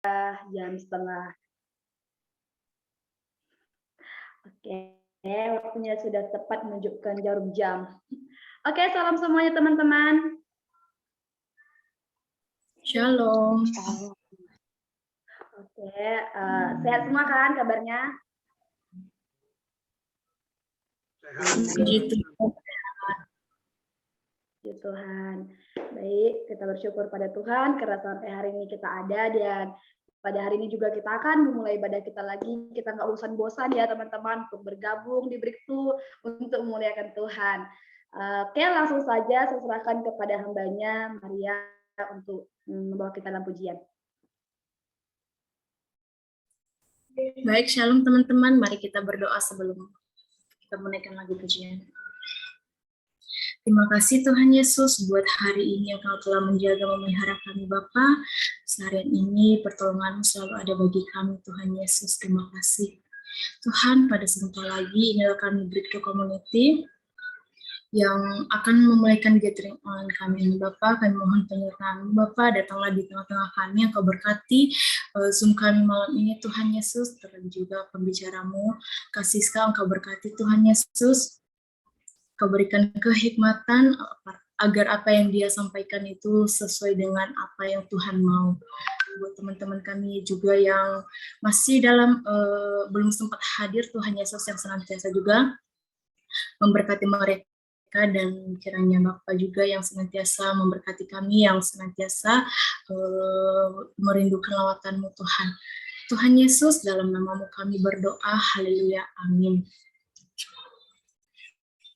jam setengah. Oke, waktunya sudah tepat menunjukkan jarum jam. Oke, salam semuanya teman-teman. Shalom. Oke, sehat semua kan kabarnya? Puji Tuhan. Baik, kita bersyukur pada Tuhan karena sampai hari ini kita ada, dan pada hari ini juga kita akan memulai ibadah kita lagi. Kita nggak bosan-bosan ya teman-teman untuk bergabung di Breakthrough untuk memuliakan Tuhan. Oke, langsung saja saya serahkan kepada hambanya Maria untuk membawa kita dalam pujian. Baik, shalom teman-teman. Mari kita berdoa sebelum kita menaikkan lagi pujian. Terima kasih Tuhan Yesus buat hari ini yang Kau telah menjaga memelihara kami Bapa. Seharian ini pertolongan selalu ada bagi kami Tuhan Yesus. Terima kasih. Tuhan, pada sebentar lagi inilah kami Breakthrough Community yang akan memulaikan gathering online kami ini Bapa. Kami mohon penyertaan Bapa, datanglah di tengah-tengah kami, yang Kau berkati Zoom kami malam ini Tuhan Yesus, dan juga pembicaramu Kasiska, Engkau berkati Tuhan Yesus. Kau berikan kehikmatan agar apa yang dia sampaikan itu sesuai dengan apa yang Tuhan mau. Buat teman-teman kami juga yang masih dalam belum sempat hadir, Tuhan Yesus yang senantiasa juga memberkati mereka, dan kiranya Bapa juga yang senantiasa memberkati kami, yang senantiasa merindukan lawatan-Mu Tuhan. Tuhan Yesus, dalam nama-Mu kami berdoa, haleluya, amin.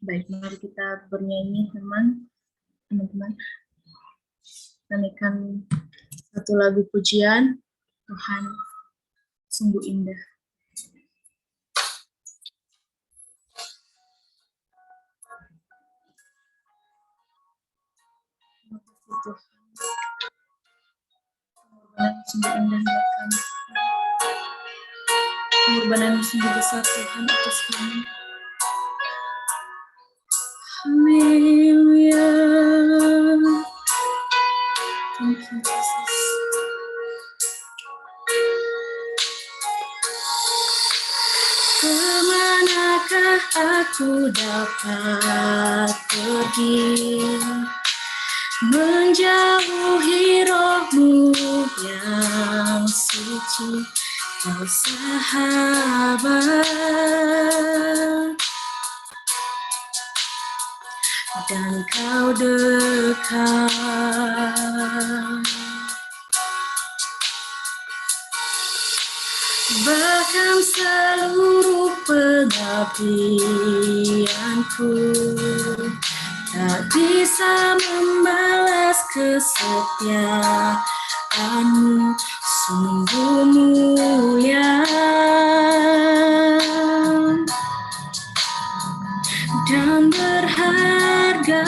Baik, mari kita bernyanyi teman-teman. Nyanyikan satu lagu pujian, Tuhan sungguh indah. Tuhan sungguh indah buat kami. Pengorbanan sungguh besar Tuhan atas kami. Haleluya. Thank you, Jesus. Kemanakah aku dapat pergi, menjauhi roh-Mu yang suci, Kau sahabat, dan Kau dekat. Bahkan seluruh pengabdianku tak bisa membalas kesetiaan-Mu, sungguh mulia dan berharga.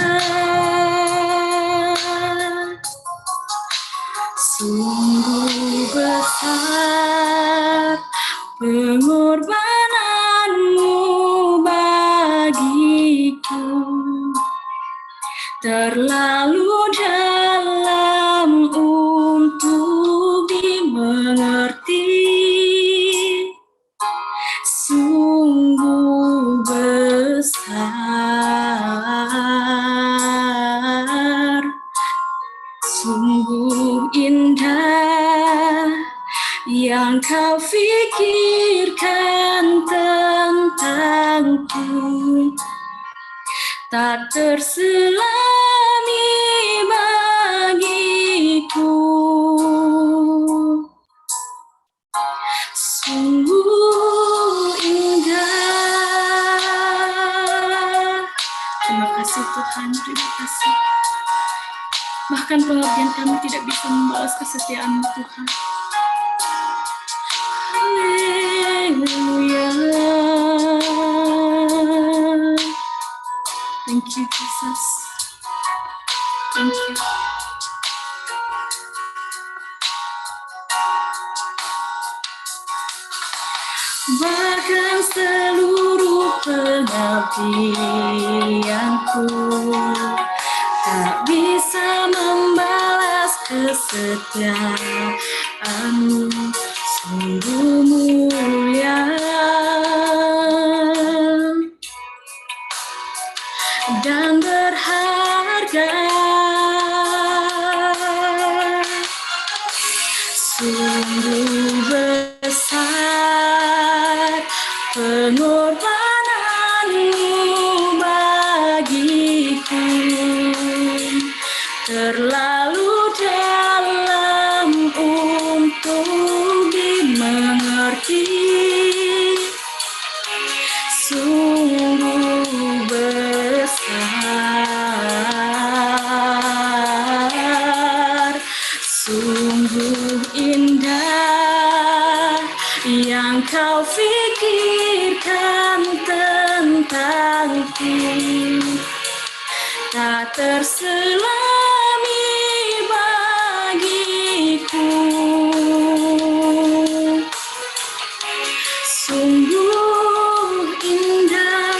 Sungguh besar pengorbanan-Mu bagiku, terlalu dalam untuk dimengerti. Sungguh besar, sungguh indah yang Kau fikirkan tentangku, tak terselami bagiku. Sungguh indah. Terima kasih Tuhan, terima kasih. Bahkan pengabdian kami tidak bisa membalas kesetiaan-Mu Tuhan. Haleluya. Thank you, Jesus. Thank you. Bahkan seluruh pengabdianku tak bisa membalas kesetiaan-Mu, kemuliaan-Mu sungguh mulia dan berharga. Sungguh besar pengorbanan-Mu bagiku, terlalu dalam untuk dimengerti. Sungguh besar, sungguh indah yang Kau pikirkan tentangku, tak terselami bagiku. Sungguh indah,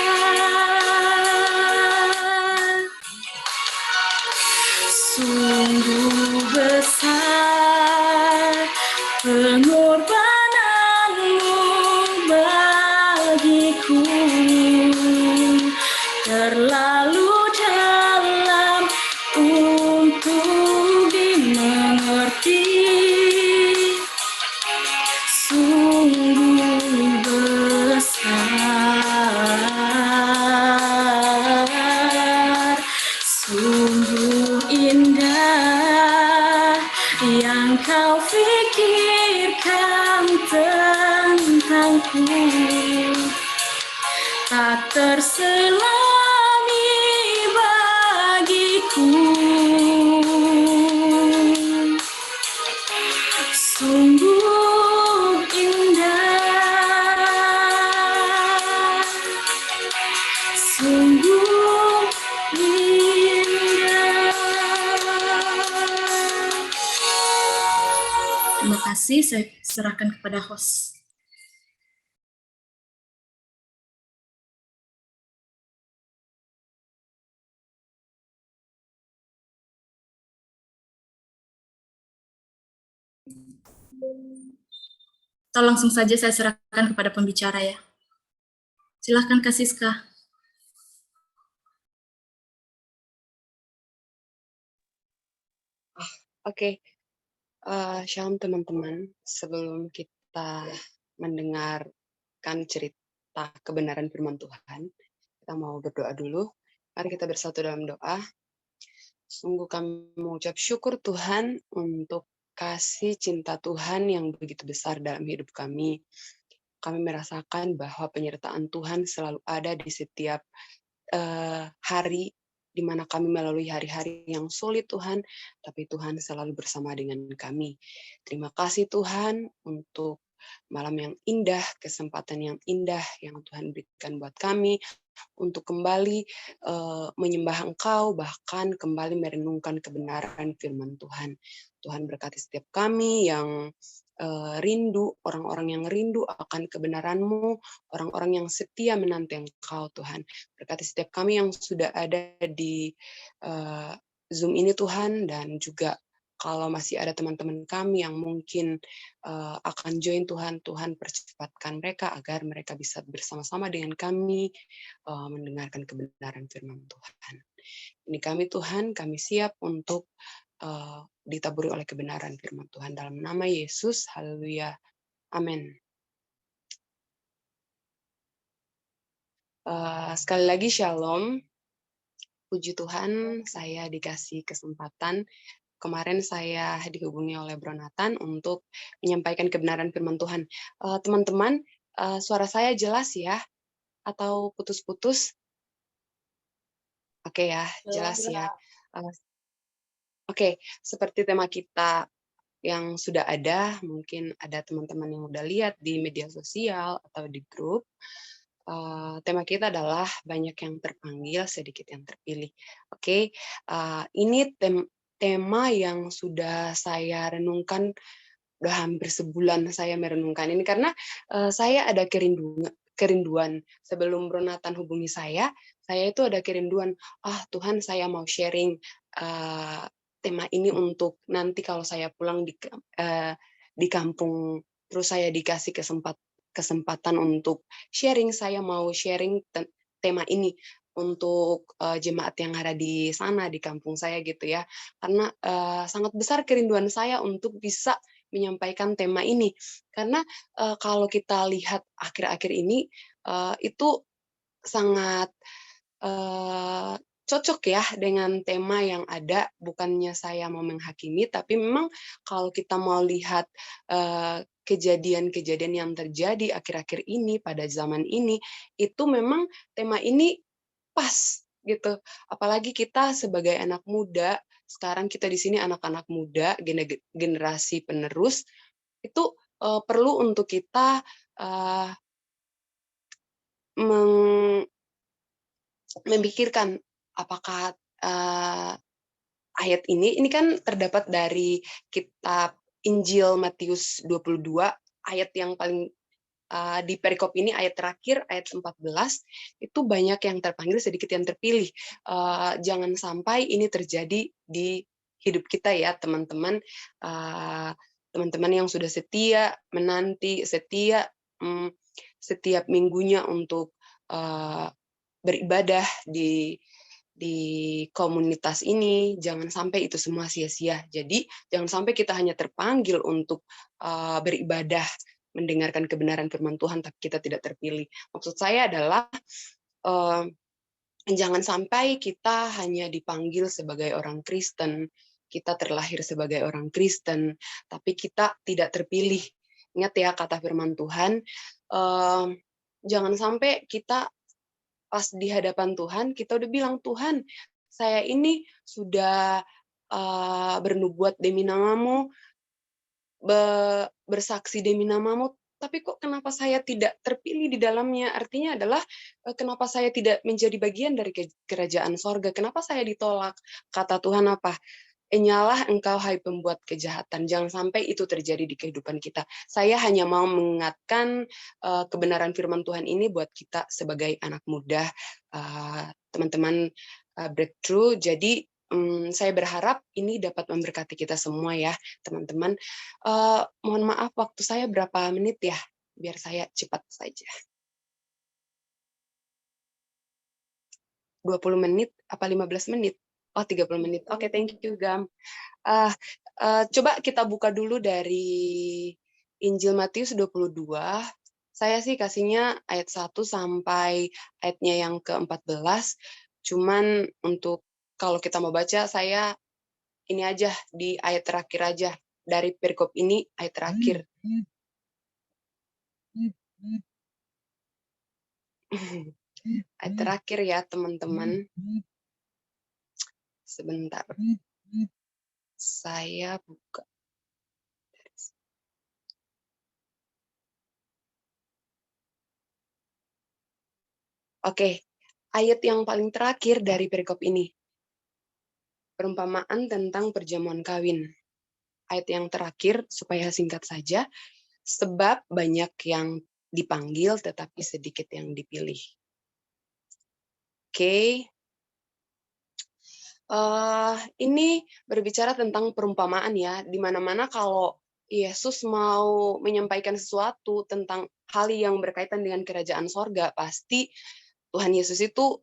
sungguh besar pengorbanan-Mu bagiku, terlalu dalam untuk dimengerti. Sungguh besar, sungguh indah yang Kau pikirkan tentangku, tak terselami bagiku. Sungguh indah, sungguh indah. Terima kasih, saya serahkan kepada host. Atau langsung saja saya serahkan kepada pembicara ya. Silahkan Kak Siska. Oke. Shalom teman-teman. Sebelum kita mendengarkan cerita kebenaran firman Tuhan, kita mau berdoa dulu. Mari kita bersatu dalam doa. Sungguh kami mengucap syukur Tuhan untuk kasih cinta Tuhan yang begitu besar dalam hidup kami. Kami merasakan bahwa penyertaan Tuhan selalu ada di setiap hari di mana kami melalui hari-hari yang sulit Tuhan, tapi Tuhan selalu bersama dengan kami. Terima kasih Tuhan untuk malam yang indah, kesempatan yang indah yang Tuhan berikan buat kami untuk kembali menyembah Engkau, bahkan kembali merenungkan kebenaran firman Tuhan. Tuhan berkati setiap kami yang rindu, orang-orang yang rindu akan kebenaran-Mu, orang-orang yang setia menanti Engkau, Tuhan. Berkati setiap kami yang sudah ada di Zoom ini, Tuhan, dan juga kalau masih ada teman-teman kami yang mungkin akan join, Tuhan percepatkan mereka agar mereka bisa bersama-sama dengan kami mendengarkan kebenaran firman Tuhan. Ini kami, Tuhan, kami siap untuk ditaburi oleh kebenaran firman Tuhan dalam nama Yesus. Haleluya. Amin. Sekali lagi shalom. Puji Tuhan, saya dikasih kesempatan. Kemarin saya dihubungi oleh Bro Nathan untuk menyampaikan kebenaran firman Tuhan. Teman-teman, suara saya jelas ya? Atau putus-putus? Oke ya, jelas ya. Oke, seperti tema kita yang sudah ada, mungkin ada teman-teman yang udah lihat di media sosial atau di grup. Tema kita adalah banyak yang terpanggil, sedikit yang terpilih. Oke, ini tema yang sudah saya renungkan, udah hampir sebulan saya merenungkan ini karena saya ada kerinduan. Sebelum Bro Nathan hubungi saya itu ada kerinduan. Tuhan, saya mau sharing tema ini untuk nanti kalau saya pulang di kampung, terus saya dikasih kesempatan untuk sharing. Saya mau sharing tema ini untuk jemaat yang ada di sana di kampung saya gitu ya, karena sangat besar kerinduan saya untuk bisa menyampaikan tema ini, karena kalau kita lihat akhir-akhir ini itu sangat cocok ya dengan tema yang ada. Bukannya saya mau menghakimi, tapi memang kalau kita mau lihat kejadian-kejadian yang terjadi akhir-akhir ini pada zaman ini, itu memang tema ini pas gitu. Apalagi kita sebagai anak muda, sekarang kita di sini anak-anak muda, generasi penerus, itu perlu untuk kita memikirkan apakah ayat ini kan terdapat dari kitab Injil Matius 22, ayat yang paling di perikop ini ayat terakhir, ayat 14, itu banyak yang terpanggil, sedikit yang terpilih. Jangan sampai ini terjadi di hidup kita ya, teman-teman. Teman-teman yang sudah setia, menanti, setia setiap minggunya untuk beribadah di komunitas ini, jangan sampai itu semua sia-sia. Jadi jangan sampai kita hanya terpanggil untuk beribadah, mendengarkan kebenaran firman Tuhan, tapi kita tidak terpilih. Maksud saya adalah jangan sampai kita hanya dipanggil sebagai orang Kristen, kita terlahir sebagai orang Kristen, tapi kita tidak terpilih. Ingat ya kata firman Tuhan, jangan sampai kita pas di hadapan Tuhan, kita udah bilang, Tuhan, saya ini sudah bernubuat demi namamu, bersaksi demi namamu, tapi kok kenapa saya tidak terpilih di dalamnya? Artinya adalah, kenapa saya tidak menjadi bagian dari kerajaan sorga? Kenapa saya ditolak? Kata Tuhan apa? Nyalah engkau hai pembuat kejahatan. Jangan sampai itu terjadi di kehidupan kita. Saya hanya mau mengingatkan kebenaran firman Tuhan ini buat kita sebagai anak muda, teman-teman breakthrough. Jadi saya berharap ini dapat memberkati kita semua ya, teman-teman. Mohon maaf, waktu saya berapa menit ya? Biar saya cepat saja. 20 menit apa 15 menit? Oh, 30 menit. Oke, thank you, Gam. Coba kita buka dulu dari Injil Matius 22. Saya sih kasihnya ayat 1 sampai ayatnya yang ke-14. Cuman untuk kalau kita mau baca, saya ini aja di ayat terakhir aja. Dari perikop ini ayat terakhir. Ayat terakhir ya, teman-teman. Sebentar. Saya buka. Oke, ayat yang paling terakhir dari perikop ini. Perumpamaan tentang perjamuan kawin. Ayat yang terakhir, supaya singkat saja, sebab banyak yang dipanggil tetapi sedikit yang dipilih. Oke. Ini berbicara tentang perumpamaan ya, di mana-mana kalau Yesus mau menyampaikan sesuatu tentang hal yang berkaitan dengan kerajaan sorga, pasti Tuhan Yesus itu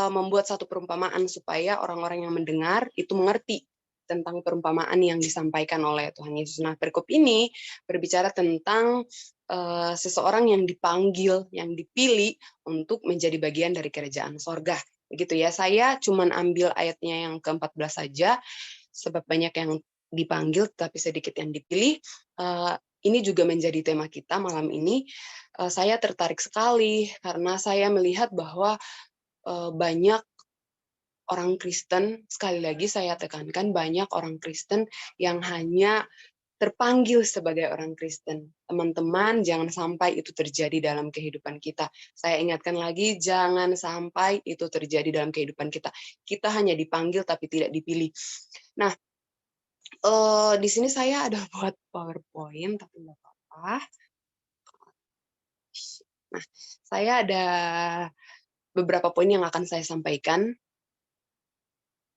membuat satu perumpamaan supaya orang-orang yang mendengar itu mengerti tentang perumpamaan yang disampaikan oleh Tuhan Yesus. Nah, perikop ini berbicara tentang seseorang yang dipanggil, yang dipilih untuk menjadi bagian dari kerajaan sorga. Begitu ya, saya cuman ambil ayatnya yang ke-14 saja, sebab banyak yang dipanggil tapi sedikit yang dipilih. Ini juga menjadi tema kita malam ini. Saya tertarik sekali karena saya melihat bahwa banyak orang Kristen, sekali lagi saya tekankan, banyak orang Kristen yang hanya terpanggil sebagai orang Kristen. Teman-teman, jangan sampai itu terjadi dalam kehidupan kita. Saya ingatkan lagi, jangan sampai itu terjadi dalam kehidupan kita. Kita hanya dipanggil tapi tidak dipilih. Nah, di sini saya ada buat PowerPoint, tapi nggak apa-apa. Nah, saya ada beberapa poin yang akan saya sampaikan.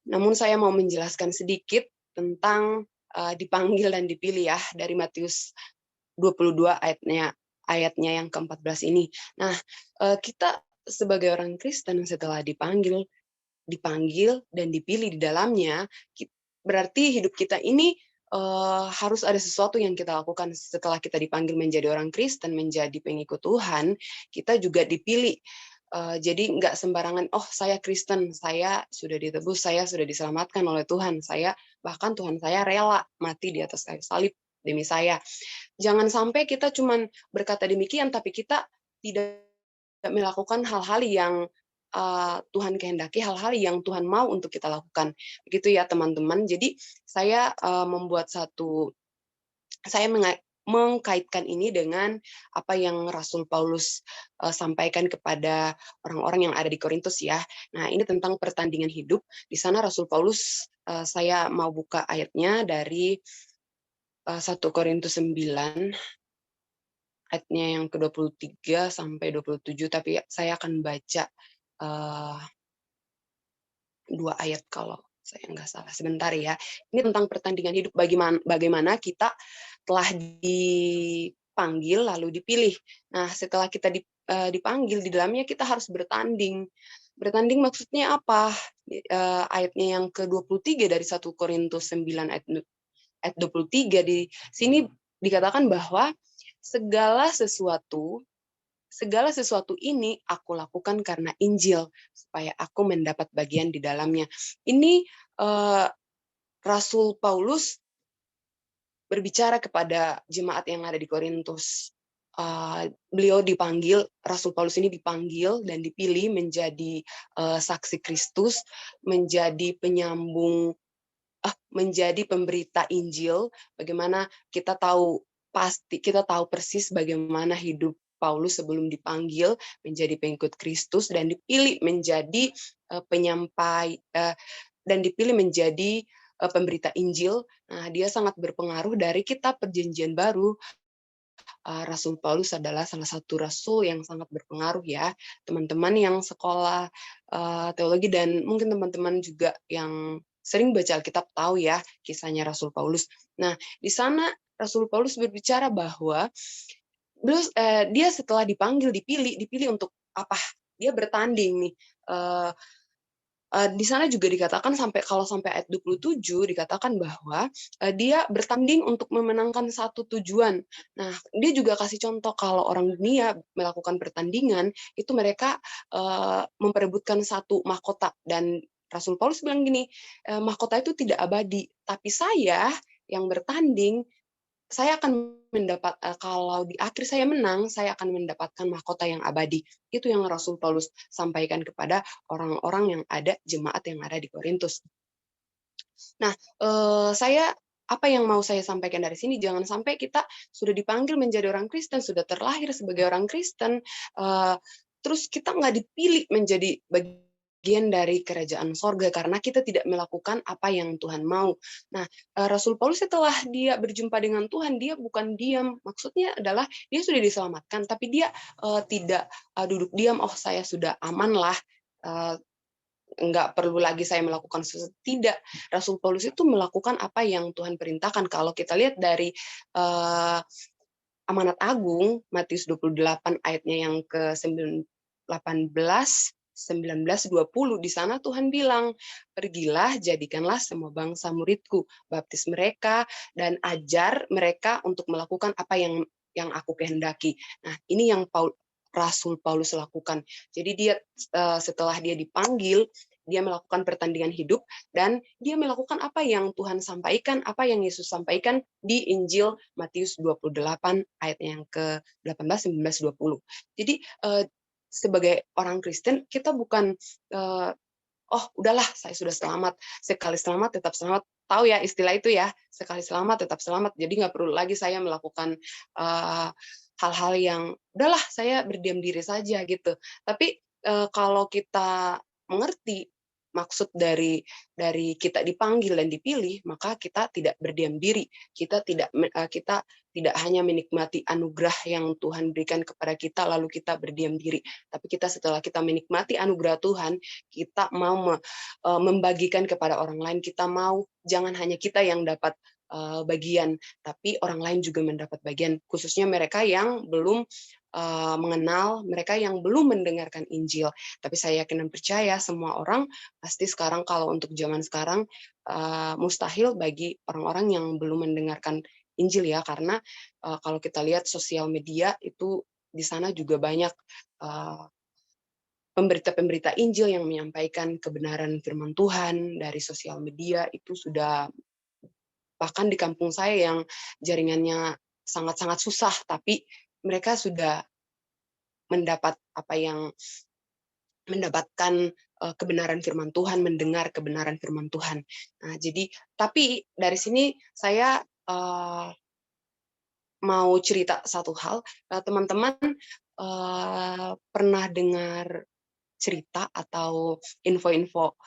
Namun saya mau menjelaskan sedikit tentang dipanggil dan dipilih ya, dari Matius 22 ayatnya yang ke-14 ini. Nah, kita sebagai orang Kristen setelah dipanggil dan dipilih di dalamnya, berarti hidup kita ini harus ada sesuatu yang kita lakukan setelah kita dipanggil menjadi orang Kristen, menjadi pengikut Tuhan. Kita juga dipilih. Jadi nggak sembarangan, oh saya Kristen, saya sudah ditebus, saya sudah diselamatkan oleh Tuhan, bahkan Tuhan saya rela mati di atas kayu salib demi saya. Jangan sampai kita cuman berkata demikian, tapi kita tidak melakukan hal-hal yang Tuhan kehendaki, hal-hal yang Tuhan mau untuk kita lakukan. Begitu ya teman-teman. Jadi saya mengkaitkan ini dengan apa yang Rasul Paulus sampaikan kepada orang-orang yang ada di Korintus ya. Nah, ini tentang pertandingan hidup. Di sana Rasul Paulus, saya mau buka ayatnya dari 1 Korintus 9, ayatnya yang ke-23 sampai 27, tapi saya akan baca 2 ayat kalau saya nggak salah. Sebentar ya. Ini tentang pertandingan hidup, bagaimana kita telah dipanggil lalu dipilih. Nah, setelah kita dipanggil, di dalamnya kita harus bertanding. Bertanding maksudnya apa? Ayatnya yang ke-23 dari 1 Korintus 9 ayat 23, di sini dikatakan bahwa segala sesuatu ini aku lakukan karena Injil, supaya aku mendapat bagian di dalamnya. Ini Rasul Paulus berbicara kepada jemaat yang ada di Korintus. Beliau dipanggil, Rasul Paulus ini dipanggil dan dipilih menjadi saksi Kristus, menjadi penyambung, menjadi pemberita Injil. Bagaimana kita tahu persis bagaimana hidup Paulus sebelum dipanggil menjadi pengikut Kristus dan dipilih menjadi penyampai dan dipilih menjadi pemberita Injil. Nah, dia sangat berpengaruh. Dari kitab Perjanjian Baru, Rasul Paulus adalah salah satu rasul yang sangat berpengaruh ya. Teman-teman yang sekolah teologi dan mungkin teman-teman juga yang sering baca Alkitab tahu ya kisahnya Rasul Paulus. Nah, di sana Rasul Paulus berbicara bahwa dia setelah dipilih untuk apa? Dia bertanding nih. Di sana juga dikatakan sampai ayat 27 dikatakan bahwa dia bertanding untuk memenangkan satu tujuan. Nah, dia juga kasih contoh kalau orang dunia melakukan pertandingan itu mereka memperebutkan satu mahkota, dan Rasul Paulus bilang gini, mahkota itu tidak abadi, tapi saya yang bertanding, saya akan mendapat, kalau di akhir saya menang, saya akan mendapatkan mahkota yang abadi. Itu yang Rasul Paulus sampaikan kepada orang-orang yang ada, jemaat yang ada di Korintus. Nah, apa yang mau saya sampaikan dari sini, jangan sampai kita sudah dipanggil menjadi orang Kristen, sudah terlahir sebagai orang Kristen, terus kita nggak dipilih menjadi bagian dari kerajaan sorga karena kita tidak melakukan apa yang Tuhan mau. Nah, Rasul Paulus setelah dia berjumpa dengan Tuhan, dia bukan diam. Maksudnya adalah dia sudah diselamatkan, tapi dia tidak duduk diam, oh saya sudah aman lah, nggak perlu lagi saya melakukan sesuatu. Tidak, Rasul Paulus itu melakukan apa yang Tuhan perintahkan. Kalau kita lihat dari Amanat Agung, Matius 28 ayatnya yang ke-18, 19-20, di sana Tuhan bilang, pergilah, jadikanlah semua bangsa muridku, baptis mereka, dan ajar mereka untuk melakukan apa yang aku kehendaki. Nah, ini yang Rasul Paulus lakukan. Jadi dia setelah dia dipanggil, dia melakukan pertandingan hidup, dan dia melakukan apa yang Tuhan sampaikan, apa yang Yesus sampaikan di Injil Matius 28 ayat yang ke-18, 19, 20. Jadi sebagai orang Kristen, kita bukan oh udahlah saya sudah selamat, sekali selamat tetap selamat. Tahu ya istilah itu ya, sekali selamat tetap selamat. Jadi nggak perlu lagi saya melakukan hal-hal yang udahlah saya berdiam diri saja gitu. Tapi kalau kita mengerti maksud dari kita dipanggil dan dipilih, maka kita tidak berdiam diri. Kita tidak hanya menikmati anugerah yang Tuhan berikan kepada kita lalu kita berdiam diri. Tapi kita setelah kita menikmati anugerah Tuhan, kita mau membagikan kepada orang lain. Kita mau jangan hanya kita yang dapat bagian, tapi orang lain juga mendapat bagian, khususnya mereka yang belum mengenal, mereka yang belum mendengarkan Injil. Tapi saya yakin dan percaya semua orang pasti sekarang, kalau untuk zaman sekarang mustahil bagi orang-orang yang belum mendengarkan Injil ya, karena kalau kita lihat sosial media itu di sana juga banyak pemberita-pemberita Injil yang menyampaikan kebenaran firman Tuhan dari sosial media. Itu sudah, bahkan di kampung saya yang jaringannya sangat-sangat susah, tapi mereka sudah mendapatkan kebenaran firman Tuhan, mendengar kebenaran firman Tuhan. Nah, jadi tapi dari sini saya mau cerita satu hal, teman-teman pernah dengar cerita atau info-info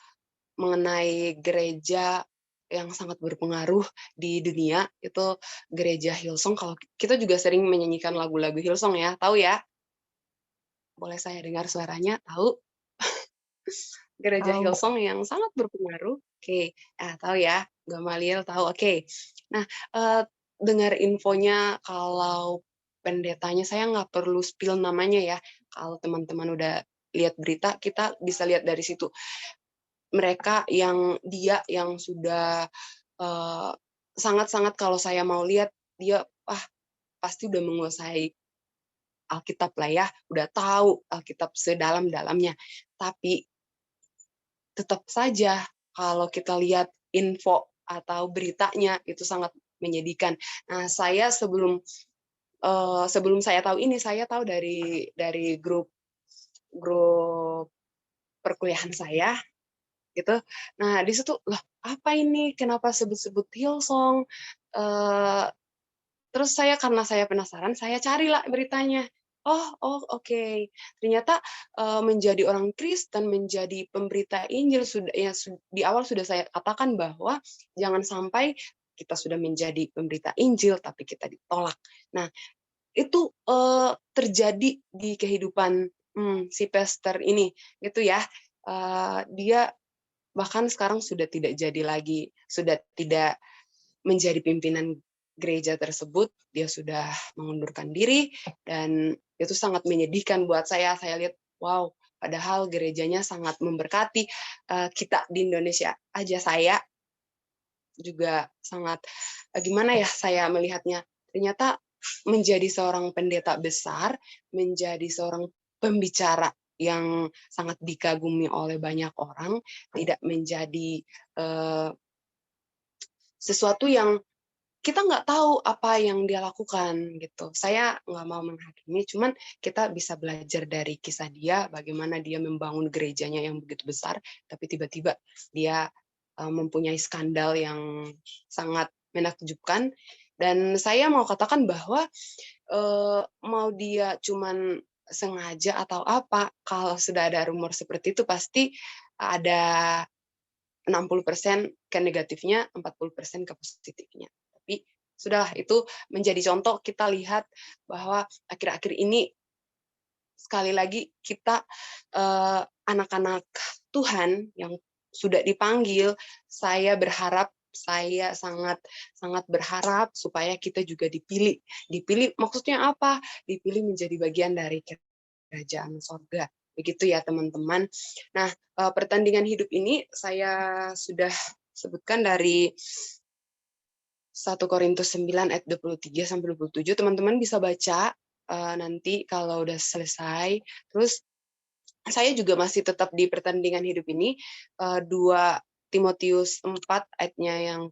mengenai gereja yang sangat berpengaruh di dunia, itu gereja Hillsong. Kalau kita juga sering menyanyikan lagu-lagu Hillsong ya, tahu ya? Boleh saya dengar suaranya? Tahu? Gereja Tahu. Hillsong yang sangat berpengaruh. Oke, tahu ya? Gamaliel tahu. Oke. Nah, dengar infonya kalau pendetanya, saya nggak perlu spill namanya ya. Kalau teman-teman udah lihat berita, kita bisa lihat dari situ. Mereka dia yang sudah sangat-sangat, kalau saya mau lihat, dia pasti udah menguasai Alkitab lah ya, udah tahu Alkitab sedalam-dalamnya. Tapi tetap saja kalau kita lihat info atau beritanya itu sangat menyedihkan. Nah, saya sebelum saya tahu ini, saya tahu dari grup perkuliahan saya gitu. Nah, di situ, loh, apa ini? Kenapa sebut-sebut Hillsong? Terus karena saya penasaran, saya carilah beritanya. Oh, oke. Ternyata menjadi orang Kristen, menjadi pemberita Injil, di awal sudah saya katakan bahwa jangan sampai kita sudah menjadi pemberita Injil, tapi kita ditolak. Nah, itu terjadi di kehidupan si pastor ini, gitu ya. Dia bahkan sekarang sudah tidak jadi lagi, sudah tidak menjadi pimpinan gereja tersebut, dia sudah mengundurkan diri, dan itu sangat menyedihkan buat saya. Saya lihat, wow, padahal gerejanya sangat memberkati. Kita di Indonesia aja, saya juga sangat, gimana ya saya melihatnya, ternyata menjadi seorang pendeta besar, menjadi seorang pembicara yang sangat dikagumi oleh banyak orang, tidak menjadi sesuatu yang kita nggak tahu apa yang dia lakukan gitu. Saya nggak mau menghakimi, cuman kita bisa belajar dari kisah dia, bagaimana dia membangun gerejanya yang begitu besar, tapi tiba-tiba dia mempunyai skandal yang sangat menakjubkan. Dan saya mau katakan bahwa mau dia cuman sengaja atau apa, kalau sudah ada rumor seperti itu pasti ada 60% ke negatifnya, 40% ke positifnya. Tapi sudah, itu menjadi contoh. Kita lihat bahwa akhir-akhir ini sekali lagi kita anak-anak Tuhan yang sudah dipanggil, saya sangat sangat berharap supaya kita juga dipilih. Dipilih maksudnya apa? Dipilih menjadi bagian dari kerajaan sorga. Begitu ya teman-teman. Nah, pertandingan hidup ini saya sudah sebutkan dari 1 Korintus 9 ayat 23 sampai 27. Teman-teman bisa baca nanti kalau udah selesai. Terus saya juga masih tetap di pertandingan hidup ini, 2 Timotius 4 ayatnya yang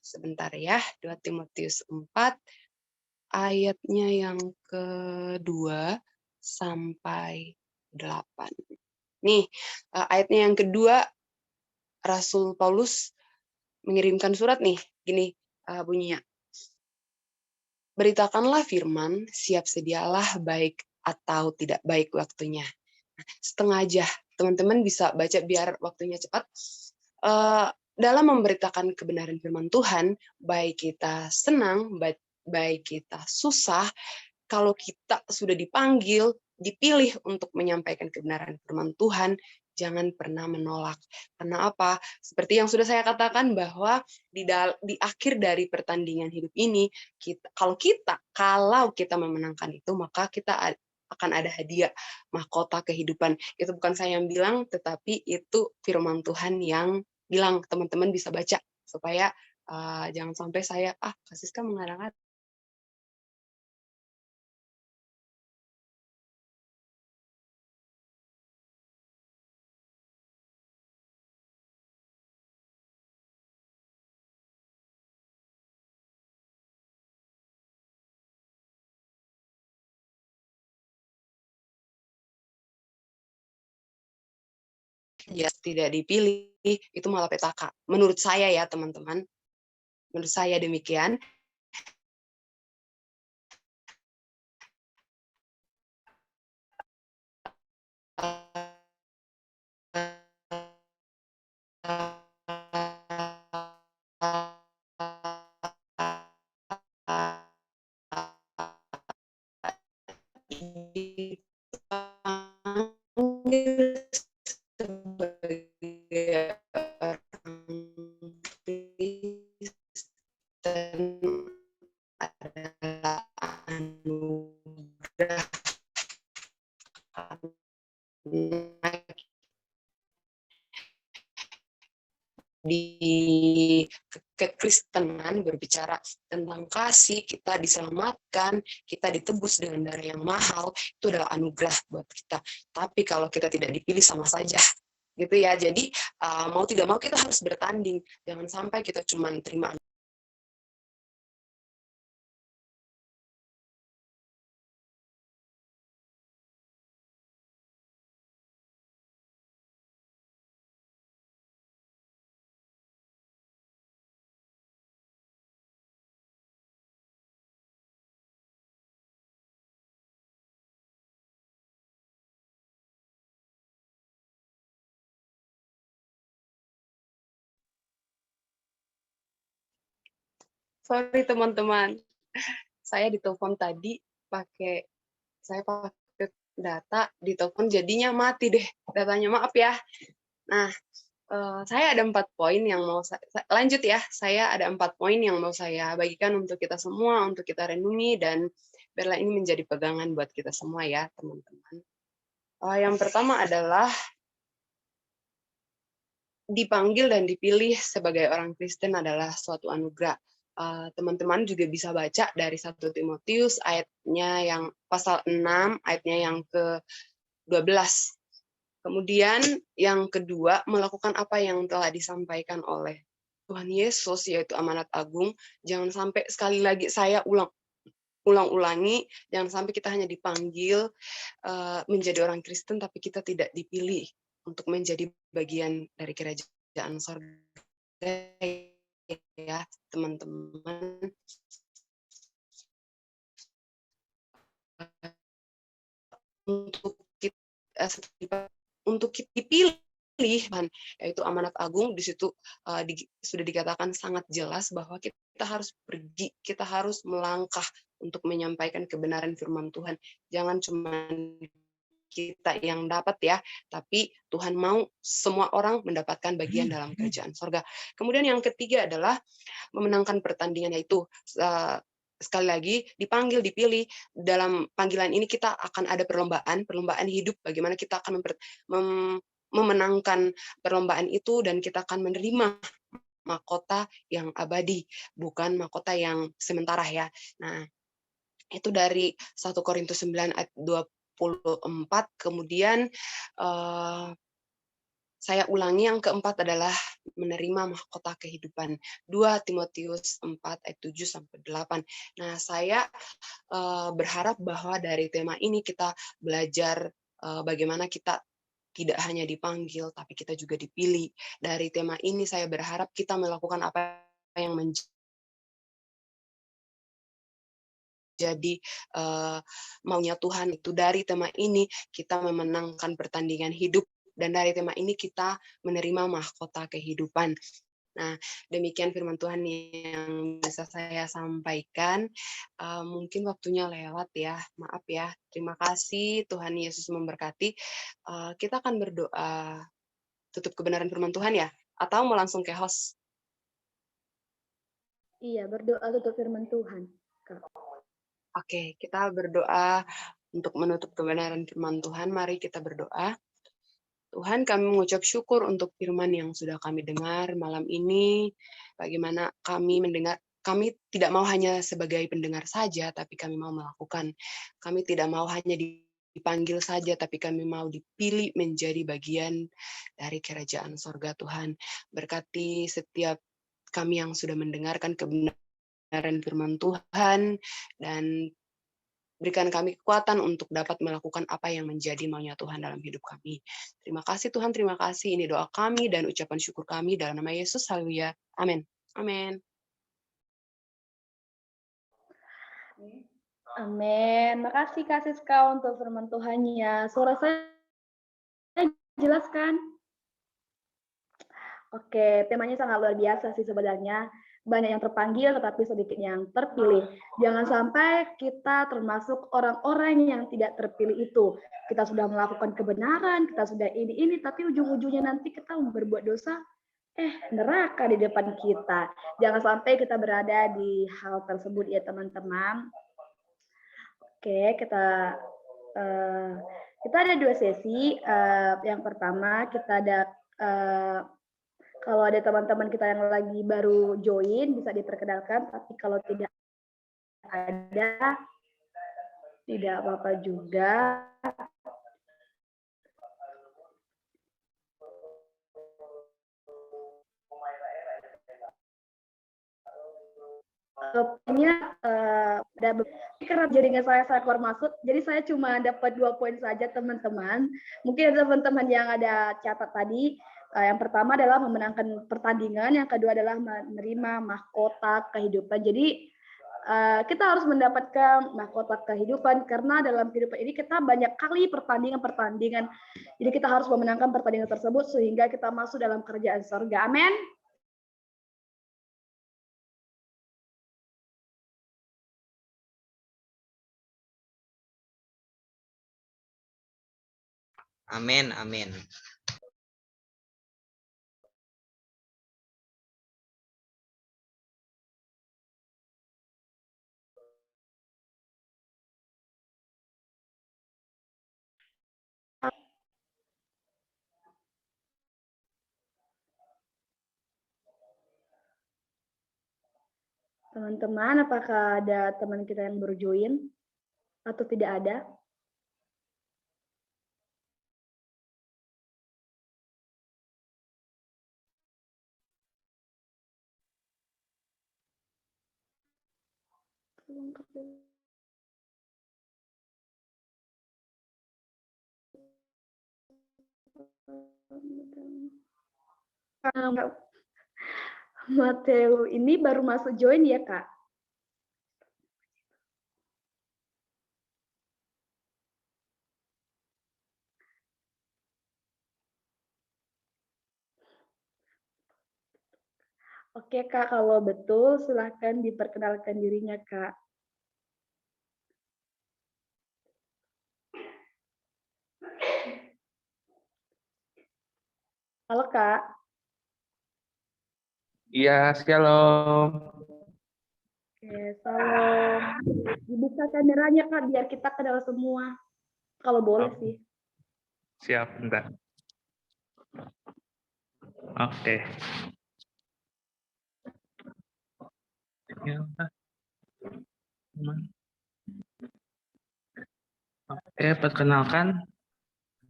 sebentar ya, 2 Timotius 4 ayatnya yang kedua sampai 8. Nih, ayatnya yang kedua, Rasul Paulus mengirimkan surat nih, gini bunyinya. Beritakanlah firman, siap sedialah baik atau tidak baik waktunya. Setengah aja, teman-teman bisa baca biar waktunya cepat. Dalam memberitakan kebenaran firman Tuhan, baik kita senang, baik kita susah, kalau kita sudah dipanggil, dipilih untuk menyampaikan kebenaran firman Tuhan, jangan pernah menolak. Karena apa? Seperti yang sudah saya katakan bahwa di akhir dari pertandingan hidup ini, kalau kita memenangkan itu, maka kita akan ada hadiah mahkota kehidupan. Itu bukan saya yang bilang, tetapi itu firman Tuhan yang bilang. Teman-teman bisa baca supaya jangan sampai saya Kak Siska mengarang-arang. Ya tidak dipilih, itu malah petaka. Menurut saya ya teman-teman, menurut saya demikian. Sebagai orang Kristen adalah anugerah di kekristenan berbicara tentang kasih, kita diselamatkan, kita ditebus dengan darah yang mahal, itu adalah anugerah buat kita. Tapi kalau kita tidak dipilih sama saja, gitu ya. Jadi mau tidak mau kita harus bertanding, jangan sampai kita cuma terima. Sorry teman-teman, saya ditelepon tadi saya pakai data, ditelepon jadinya mati deh datanya, maaf ya. Nah, saya ada 4 poin yang mau lanjut ya. Saya ada 4 poin yang mau saya bagikan untuk kita semua, untuk kita renungi, dan biarlah ini menjadi pegangan buat kita semua ya, teman-teman. Yang pertama adalah dipanggil dan dipilih sebagai orang Kristen adalah suatu anugerah. Teman-teman juga bisa baca dari 1 Timotius ayatnya yang pasal 6, ayatnya yang ke-12. Kemudian yang kedua, melakukan apa yang telah disampaikan oleh Tuhan Yesus, yaitu amanat agung. Jangan sampai, sekali lagi saya ulang-ulangi, jangan sampai kita hanya dipanggil menjadi orang Kristen, tapi kita tidak dipilih untuk menjadi bagian dari kerajaan sorga ya, teman-teman. Untuk kita dipilih, yaitu amanat agung, di situ sudah dikatakan sangat jelas bahwa kita harus pergi, kita harus melangkah untuk menyampaikan kebenaran firman Tuhan. Jangan cuma kita yang dapat ya, tapi Tuhan mau semua orang mendapatkan bagian dalam kerajaan sorga. Kemudian yang ketiga adalah memenangkan pertandingan, yaitu sekali lagi dipanggil, dipilih. Dalam panggilan ini kita akan ada perlombaan hidup, bagaimana kita akan memenangkan perlombaan itu, dan kita akan menerima mahkota yang abadi, bukan mahkota yang sementara ya. Nah, itu dari 1 Korintus 9 ayat 24. Kemudian saya ulangi, yang keempat adalah menerima mahkota kehidupan. 2 Timotius 4 ayat 7-8. Nah, saya berharap bahwa dari tema ini kita belajar bagaimana kita tidak hanya dipanggil, tapi kita juga dipilih. Dari tema ini saya berharap kita melakukan apa yang menjadi maunya Tuhan. Itu dari tema ini kita memenangkan pertandingan hidup, dan dari tema ini kita menerima mahkota kehidupan. Nah, demikian firman Tuhan yang bisa saya sampaikan. Mungkin waktunya lewat ya, maaf ya. Terima kasih, Tuhan Yesus memberkati. Kita akan berdoa tutup kebenaran firman Tuhan ya? Atau mau langsung ke host? Iya, berdoa tutup firman Tuhan, Kak. Oke, kita berdoa untuk menutup kebenaran firman Tuhan. Mari kita berdoa. Tuhan, kami mengucap syukur untuk firman yang sudah kami dengar malam ini. Bagaimana kami mendengar, kami tidak mau hanya sebagai pendengar saja, tapi kami mau melakukan. Kami tidak mau hanya dipanggil saja, tapi kami mau dipilih menjadi bagian dari kerajaan sorga Tuhan. Berkati setiap kami yang sudah mendengarkan kebenaran firman Tuhan, dan berikan kami kekuatan untuk dapat melakukan apa yang menjadi maunya Tuhan dalam hidup kami. Terima kasih Tuhan, terima kasih. Ini doa kami dan ucapan syukur kami dalam nama Yesus. Haleluya. Amin. Amin. Amin. Makasih Kak Siska untuk firman Tuhannya. Suara saya jelas kan? Oke, temanya sangat luar biasa sih sebenarnya. Banyak yang terpanggil tetapi sedikit yang terpilih. Jangan sampai kita termasuk orang-orang yang tidak terpilih itu. Kita sudah melakukan kebenaran, kita sudah ini, tapi ujung-ujungnya nanti kita berbuat dosa, neraka di depan kita. Jangan sampai kita berada di hal tersebut ya teman-teman. Oke, kita ada 2 sesi. Yang pertama kita ada kalau ada teman-teman kita yang lagi baru join bisa diperkenalkan, tapi kalau tidak ada tidak apa-apa juga. Karena jaringan saya keluar masuk, jadi saya cuma dapat 2 poin saja teman-teman. Mungkin teman-teman yang ada catat tadi, yang pertama adalah memenangkan pertandingan, yang kedua adalah menerima mahkota kehidupan. Jadi kita harus mendapatkan mahkota kehidupan karena dalam kehidupan ini kita banyak kali pertandingan. Jadi kita harus memenangkan pertandingan tersebut sehingga kita masuk dalam kerajaan surga. Amin. Amin, amin. Teman-teman, apakah ada teman kita yang baru join atau tidak ada? Mateo ini baru masuk join ya, Kak? Oke, Kak, kalau betul silahkan diperkenalkan dirinya, Kak. Halo, Kak. Iya, shalom. Oke, salam. Dibuka kameranya, Kak, biar kita kenal semua. Kalau boleh sih. Siap, bentar. Oke. Oke, perkenalkan.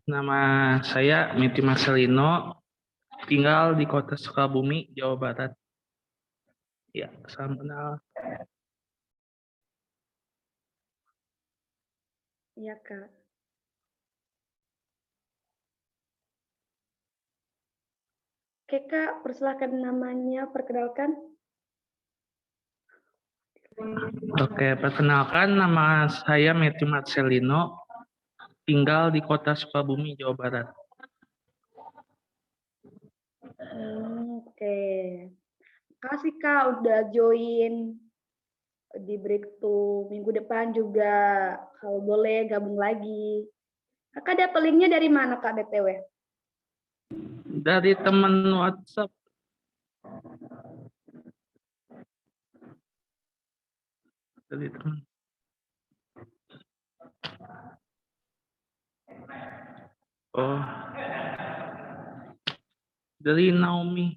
Nama saya Miti Marcelino, tinggal di kota Sukabumi, Jawa Barat. Ya, salam kenal. Iya, Kak. Oke, Kak, persilahkan namanya, perkenalkan. Oke, perkenalkan nama saya Miti Marcelino, tinggal di kota Sukabumi, Jawa Barat. Oke. Makasih Kak udah join di break tuh. Minggu depan juga kalau boleh gabung lagi. Kakak dapat linknya dari mana Kak BTW? Dari teman WhatsApp. Dari teman. Oh. Dari Naomi.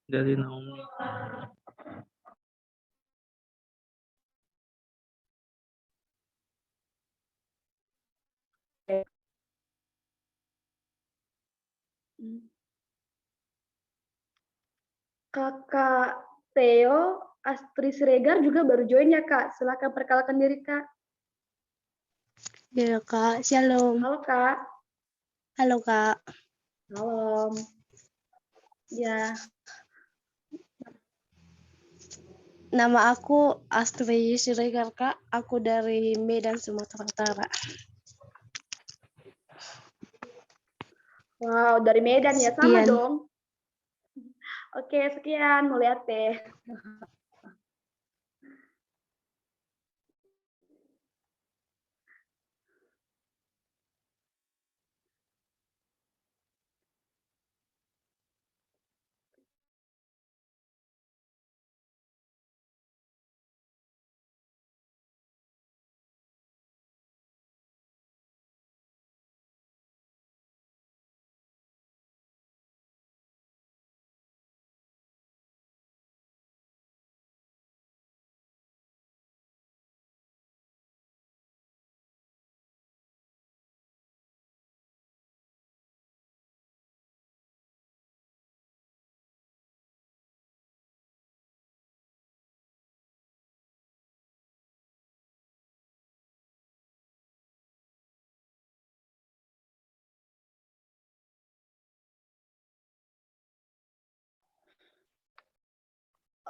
Dari Naomi. Kakak Theo, Astri Siregar juga baru join ya Kak. Silakan perkenalkan diri Kak. Ya Kak, shalom. Halo Kak. Halo Kak. Salam. Ya. Nama aku Astri Siregar Kak. Aku dari Medan, Sumatera Utara. Wow, dari Medan ya, sama Sekian. dong. Oke, sekian. Mau lihat teh.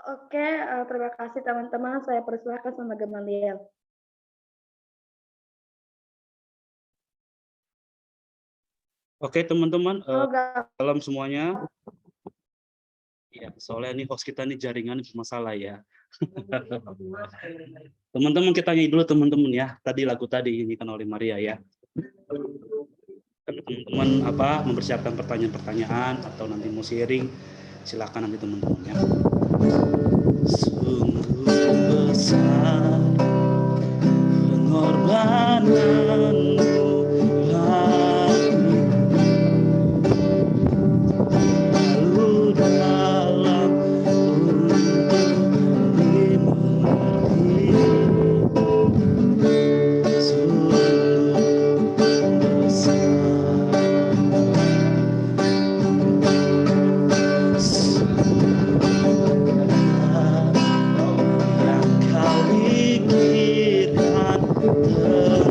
Oke, terima kasih teman-teman. Saya persilahkan sama Gamaliel. Oke teman-teman, Halo, Gak. salam semuanya. Ya, soalnya ini host kita nih jaringan bermasalah ya. Teman-teman kita nyanyi dulu teman-teman ya. Tadi lagu tadi dinyanyikan oleh Maria ya. Teman-teman mempersiapkan pertanyaan-pertanyaan atau nanti mau sharing, silakan nanti teman-teman ya. Sungguh besar pengorbananmu lalu dalam untuk dimengerti. Sungguh besar yang kau pikirkan tentang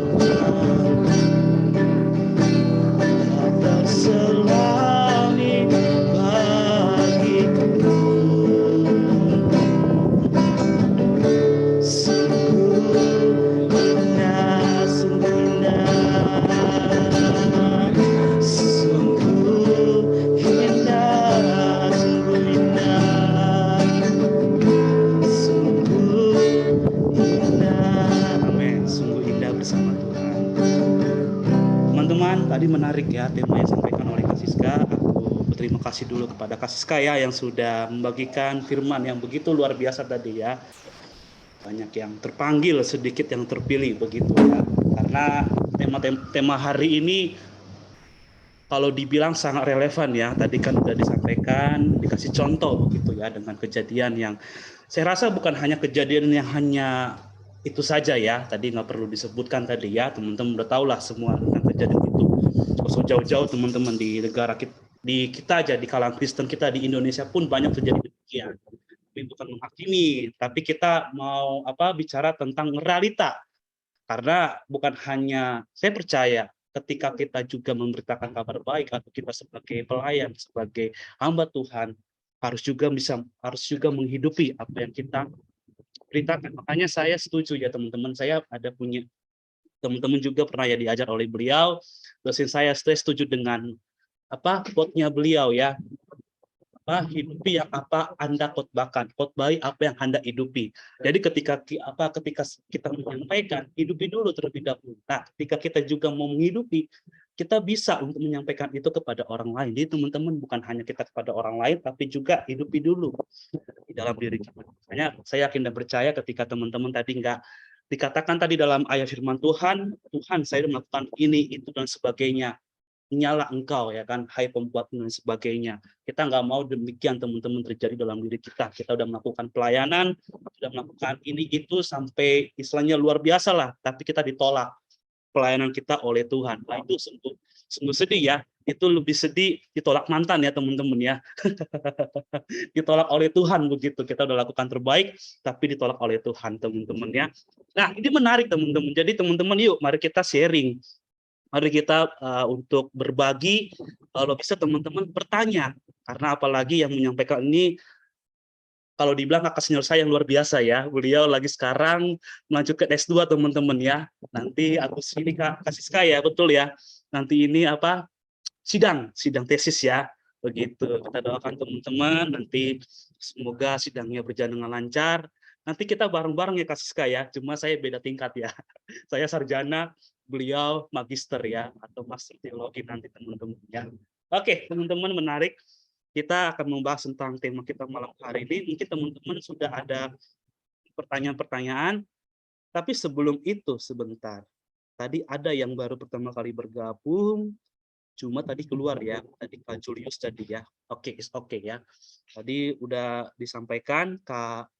tak terselami bagiku. Sungguh indah, sungguh indah, sungguh indah, sungguh indah, sungguh indah. Amin. Sungguh indah bersama Tuhan. Teman-teman, tadi menarik ya tema yang disampaikan oleh Kak Siska. Aku berterima kasih dulu kepada Kak Siska ya yang sudah membagikan firman yang begitu luar biasa tadi ya. Banyak yang terpanggil, sedikit yang terpilih begitu ya. Karena tema hari ini kalau dibilang sangat relevan ya. Tadi kan sudah disampaikan, dikasih contoh begitu ya dengan kejadian yang saya rasa bukan hanya kejadian yang hanya itu saja ya. Tadi nggak perlu disebutkan tadi ya. Teman-teman udah tahu lah semua tentang kejadian itu. So jauh-jauh teman-teman di negara kita aja di kalangan Kristen kita di Indonesia pun banyak terjadi demikian. Tapi bukan menghakimi, tapi kita mau bicara tentang realita. Karena bukan hanya saya percaya ketika kita juga memberitakan kabar baik atau kita sebagai pelayan, sebagai hamba Tuhan harus juga menghidupi apa yang kita beritakan. Makanya saya setuju ya teman-teman, saya ada punya teman-teman juga pernah ya diajar oleh beliau, dosen saya setuju dengan quote-nya beliau ya. hidupi yang apa Anda khotbahkan, khotbahi apa yang Anda hidupi. Jadi ketika kita menyampaikan, hidupi dulu terlebih dahulu. Nah, ketika kita juga mau menghidupi, kita bisa untuk menyampaikan itu kepada orang lain. Jadi teman-teman bukan hanya kita kepada orang lain, tapi juga hidupi dulu di dalam diri kita. Makanya saya yakin dan percaya ketika teman-teman tadi nggak dikatakan tadi dalam ayat firman Tuhan, Tuhan saya melakukan ini, itu, dan sebagainya. Nyala engkau ya kan, hai pembuat dan sebagainya. Kita nggak mau demikian teman-teman terjadi dalam diri kita. Kita udah melakukan pelayanan, sudah melakukan ini itu sampai istilahnya luar biasa lah, tapi kita ditolak pelayanan kita oleh Tuhan. Nah, itu sungguh sedih ya. Itu lebih sedih ditolak mantan ya teman-teman ya. Ditolak oleh Tuhan begitu. Kita udah lakukan terbaik, tapi ditolak oleh Tuhan teman-teman ya. Nah, ini menarik teman-teman. Jadi teman-teman yuk, mari kita sharing. Mari kita untuk berbagi, kalau bisa teman-teman bertanya. Karena apalagi yang menyampaikan ini, kalau dibilang kakak senior saya yang luar biasa ya. Beliau lagi sekarang melanjutkan S2 teman-teman ya. Nanti Agus ini Kak Siska ya, betul ya. Nanti ini sidang tesis ya. Begitu. Kita doakan teman-teman, nanti semoga sidangnya berjalan dengan lancar. Nanti kita bareng-bareng ya Kak Siska ya. Cuma saya beda tingkat ya. Saya sarjana, beliau magister ya, atau master teologi nanti teman-teman ya. Oke, teman-teman, menarik. Kita akan membahas tentang tema kita malam hari ini. Mungkin teman-teman sudah ada pertanyaan-pertanyaan, tapi sebelum itu sebentar. Tadi ada yang baru pertama kali bergabung, cuma tadi keluar ya, tadi Kak Julius tadi ya. Oke, oke ya. Tadi udah disampaikan Kak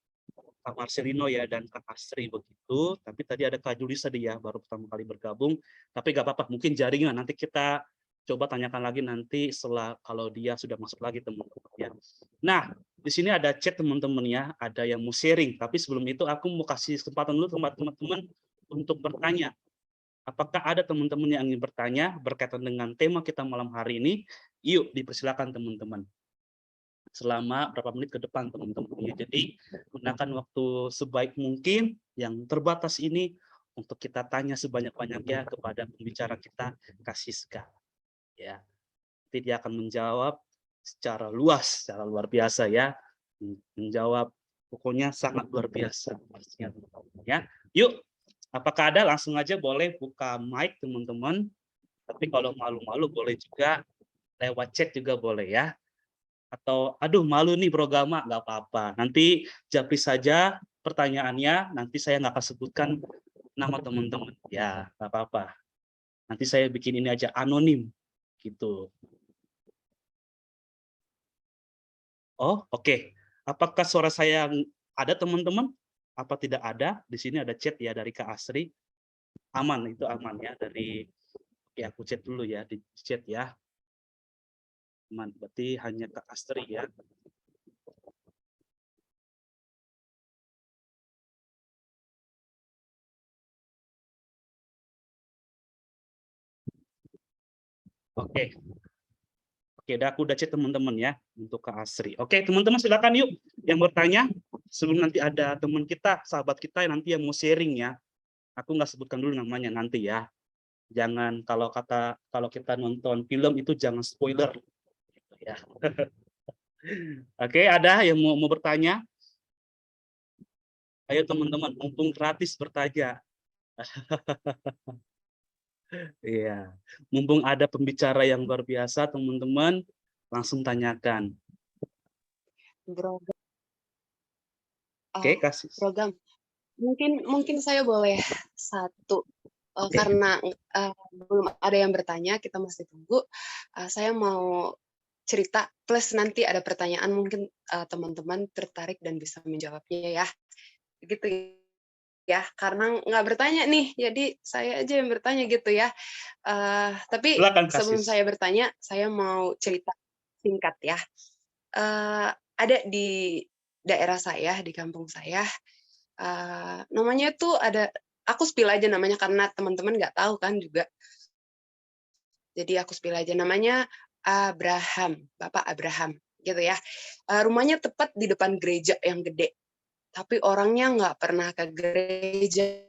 Marcelino ya dan Kak Astri begitu, tapi tadi ada Kak Julius tadi ya, baru pertama kali bergabung, tapi nggak apa-apa, mungkin jaringan nanti kita coba tanyakan lagi nanti setelah kalau dia sudah masuk lagi teman-teman ya. Nah, di sini ada chat teman-teman ya, ada yang mau sharing, tapi sebelum itu aku mau kasih kesempatan dulu teman-teman untuk bertanya. Apakah ada teman-teman yang ingin bertanya berkaitan dengan tema kita malam hari ini? Yuk, dipersilakan teman-teman. Selama berapa menit ke depan teman-teman. Jadi gunakan waktu sebaik mungkin yang terbatas ini untuk kita tanya sebanyak-banyaknya kepada pembicara kita, Kak Siska. Ya, nanti dia akan menjawab secara luas, secara luar biasa ya. Menjawab pokoknya sangat luar biasa pastinya. Ya, yuk. Apakah ada? Langsung aja boleh buka mic teman-teman. Tapi kalau malu-malu boleh juga lewat chat juga boleh ya. Atau aduh malu nih programa, nggak apa-apa. Nanti japri saja pertanyaannya, nanti saya nggak akan sebutkan nama teman-teman. Ya, nggak apa-apa. Nanti saya bikin ini aja anonim gitu. Oh, oke. Apakah suara saya ada teman-teman? Apa tidak ada? Di sini ada chat ya dari Kak Asri. Aman, itu aman ya dari ya aku chat dulu ya di chat ya. Aman, berarti hanya Kak Astri ya. Oke. Oke, aku udah chat teman-teman ya untuk Kak Asri. Oke, teman-teman silakan yuk yang bertanya sebelum nanti ada teman kita, sahabat kita yang nanti yang mau sharing ya. Aku nggak sebutkan dulu namanya nanti ya. Jangan kalau kita nonton film itu jangan spoiler gitu ya. Oke, ada yang mau bertanya? Ayo teman-teman, mumpung gratis bertanya. Iya, mumpung ada pembicara yang luar biasa, teman-teman langsung tanyakan. Oke, kasih. Program. Mungkin saya boleh satu. Karena belum ada yang bertanya, kita masih tunggu. Saya mau cerita plus nanti ada pertanyaan mungkin teman-teman tertarik dan bisa menjawabnya ya. Gitu ya, karena nggak bertanya nih, jadi saya aja yang bertanya gitu ya. Tapi Silakan, sebelum Kasis. saya bertanya, saya mau cerita singkat ya. Ada di daerah saya, di kampung saya, namanya tuh ada, aku spill aja namanya karena teman-teman nggak tahu kan juga. Jadi aku spill aja namanya Abraham, Bapak Abraham gitu ya. Rumahnya tepat di depan gereja yang gede. Tapi orangnya nggak pernah ke gereja.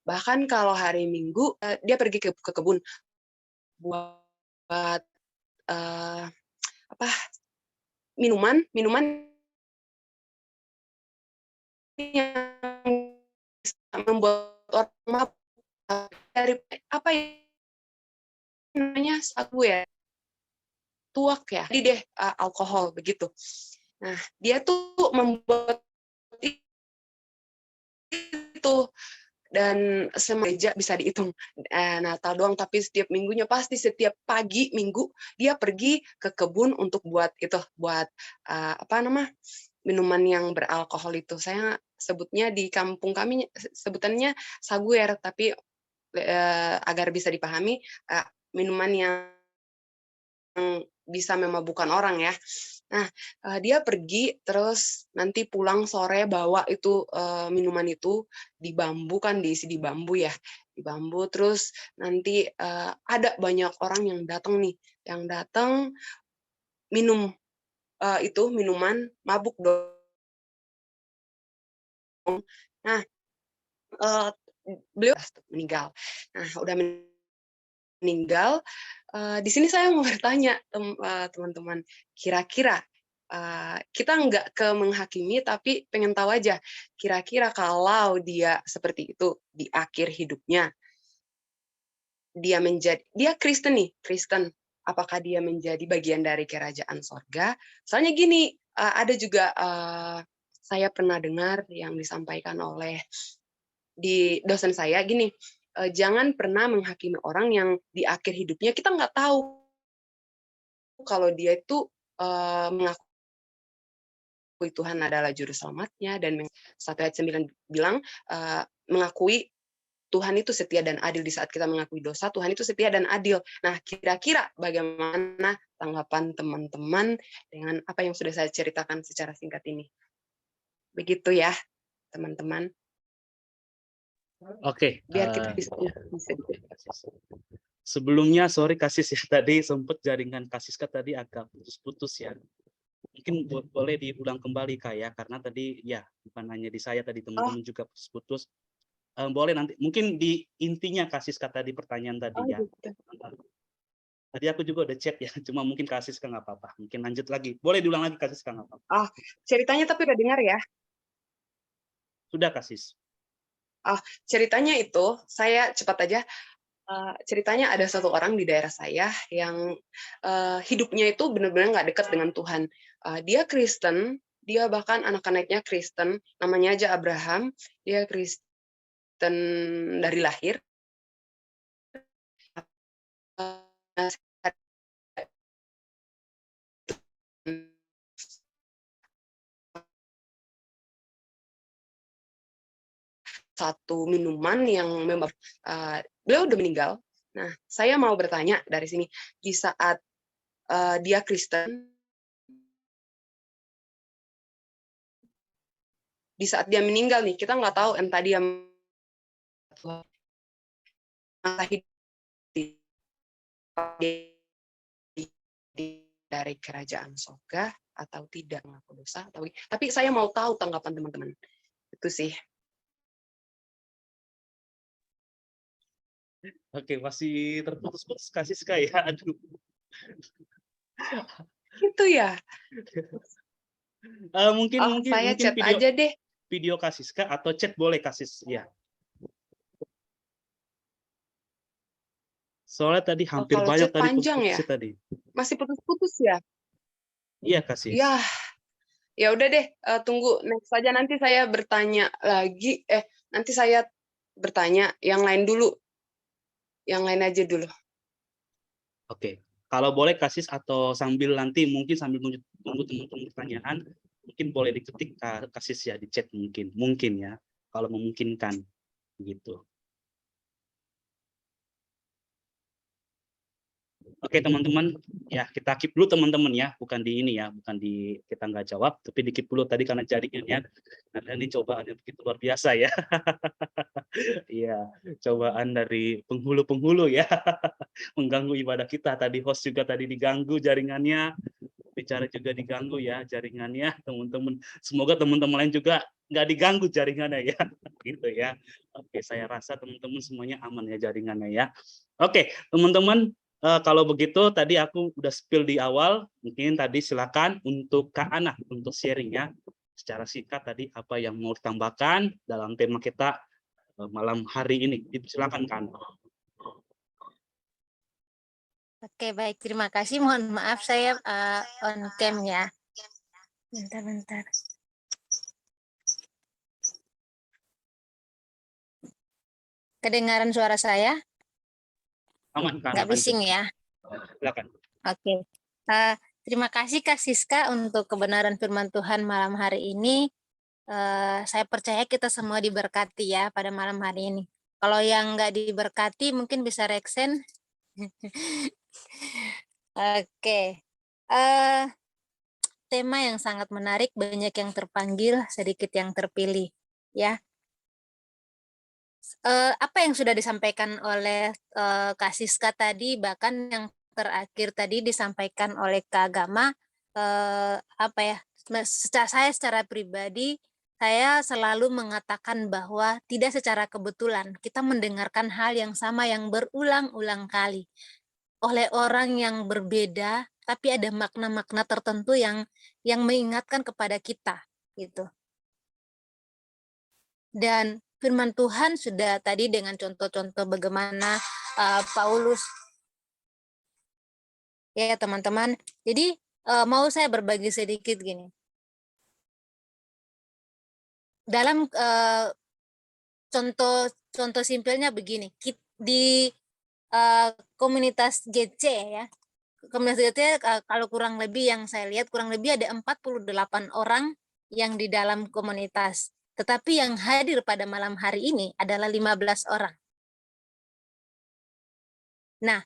Bahkan kalau hari Minggu dia pergi ke kebun buat minuman yang bisa membuat orang mabuk dari apa ya namanya, sagu ya, tuak ya, jadi deh alkohol begitu. Nah, dia tuh membuat itu, dan gereja bisa dihitung Natal doang, tapi setiap minggunya pasti setiap pagi minggu dia pergi ke kebun untuk buat itu, buat minuman yang beralkohol itu. Saya sebutnya di kampung kami sebutannya saguer, tapi agar bisa dipahami minuman yang bisa memabukkan orang ya. Nah, dia pergi terus nanti pulang sore bawa itu minuman itu di bambu, kan diisi di bambu ya, di bambu. Terus nanti ada banyak orang yang datang nih, yang datang minum itu minuman, mabuk dong. Nah, beliau meninggal. Nah, udah meninggal. Di sini saya mau bertanya teman-teman, kira-kira kita nggak ke menghakimi, tapi pengen tahu aja, kira-kira kalau dia seperti itu di akhir hidupnya, dia Kristen nih, Kristen, apakah dia menjadi bagian dari kerajaan sorga? Soalnya gini, ada juga saya pernah dengar yang disampaikan oleh di dosen saya gini, jangan pernah menghakimi orang yang di akhir hidupnya kita nggak tahu kalau dia itu mengakui Tuhan adalah juru selamatnya, dan 1 ayat 9 bilang mengakui Tuhan itu setia dan adil. Di saat kita mengakui dosa, Tuhan itu setia dan adil. Nah, kira-kira bagaimana tanggapan teman-teman dengan apa yang sudah saya ceritakan secara singkat ini? Begitu ya, teman-teman. Oke. Biar kita bisa. Sebelumnya, sorry Kasis ya, tadi sempat jaringan Kasiska tadi agak putus-putus ya. Mungkin boleh diulang kembali Kak ya, karena tadi ya bukan hanya di saya, tadi teman-teman juga putus-putus. Boleh nanti, mungkin di intinya Kasiska tadi pertanyaan tadi ya. Gitu. Tadi aku juga udah chat ya, cuma mungkin Kasiska nggak apa-apa. Mungkin lanjut lagi. Boleh diulang lagi Kasiska nggak apa-apa. Ceritanya tapi udah dengar ya? Sudah Kasis. Ceritanya itu, saya cepat aja. Ceritanya ada satu orang di daerah saya yang hidupnya itu benar-benar nggak dekat dengan Tuhan. Dia Kristen, dia bahkan anak-anaknya Kristen, namanya aja Abraham. Dia Kristen dari lahir. Satu minuman yang memang beliau udah meninggal. Nah, saya mau bertanya dari sini, di saat dia Kristen, di saat dia meninggal nih, kita nggak tahu entah dia dari kerajaan sorga atau tidak mengaku dosa, tapi saya mau tahu tanggapan teman-teman. Itu sih. Oke, masih terputus-putus Kasiska ya. Aduh. Itu ya. Mungkin Saya chat video, aja deh. Video Kasiska atau chat boleh Kasis ya. Soalnya tadi hampir banyak tadi putus-putus ya tadi. Masih putus-putus ya? Iya Kasis. Ya udah deh, tunggu next saja, nanti saya bertanya lagi. Nanti saya bertanya yang lain dulu. Yang lain aja dulu. Oke. Kalau boleh Kasis, atau sambil nanti mungkin sambil tunggu teman-teman pertanyaan, mungkin boleh diketik Kasis ya di chat mungkin ya, kalau memungkinkan gitu. Oke teman-teman, ya kita keep dulu teman-teman ya, bukan di ini ya, bukan di kita nggak jawab, tapi di keep dulu tadi karena jaringannya. Karena ini cobaannya begitu luar biasa ya. Iya, cobaan dari penghulu-penghulu ya, mengganggu ibadah kita. Tadi host juga tadi diganggu jaringannya, bicara juga diganggu ya jaringannya, teman-teman. Semoga teman-teman lain juga nggak diganggu jaringannya ya, gitu ya. Oke, saya rasa teman-teman semuanya aman ya jaringannya ya. Oke, teman-teman. Kalau begitu tadi aku udah spill di awal, mungkin tadi silakan untuk Kak Ana untuk sharingnya secara singkat tadi apa yang mau ditambahkan dalam tema kita malam hari ini. Silakan Kak Ana. Oke, baik. Terima kasih. Mohon maaf saya on cam ya. Bentar. Kedengaran suara saya? Aman, Kak. Nggak bising ya? Silakan. Oke. Terima kasih Kak Siska untuk kebenaran firman Tuhan malam hari ini. Saya percaya kita semua diberkati ya pada malam hari ini. Kalau yang nggak diberkati mungkin bisa reksen. Oke. Tema yang sangat menarik, banyak yang terpanggil, sedikit yang terpilih. Ya. Apa yang sudah disampaikan oleh Kak Siska tadi, bahkan yang terakhir tadi disampaikan oleh Kak Gama, saya secara pribadi, saya selalu mengatakan bahwa tidak secara kebetulan kita mendengarkan hal yang sama yang berulang-ulang kali oleh orang yang berbeda, tapi ada makna-makna tertentu yang mengingatkan kepada kita, gitu. Dan firman Tuhan sudah tadi dengan contoh-contoh bagaimana Paulus, ya teman-teman. Jadi mau saya berbagi sedikit gini. Dalam contoh simpelnya begini, di komunitas GC ya, komunitas GC kalau kurang lebih yang saya lihat kurang lebih ada 48 orang yang di dalam komunitas. Tetapi yang hadir pada malam hari ini adalah 15 orang. Nah,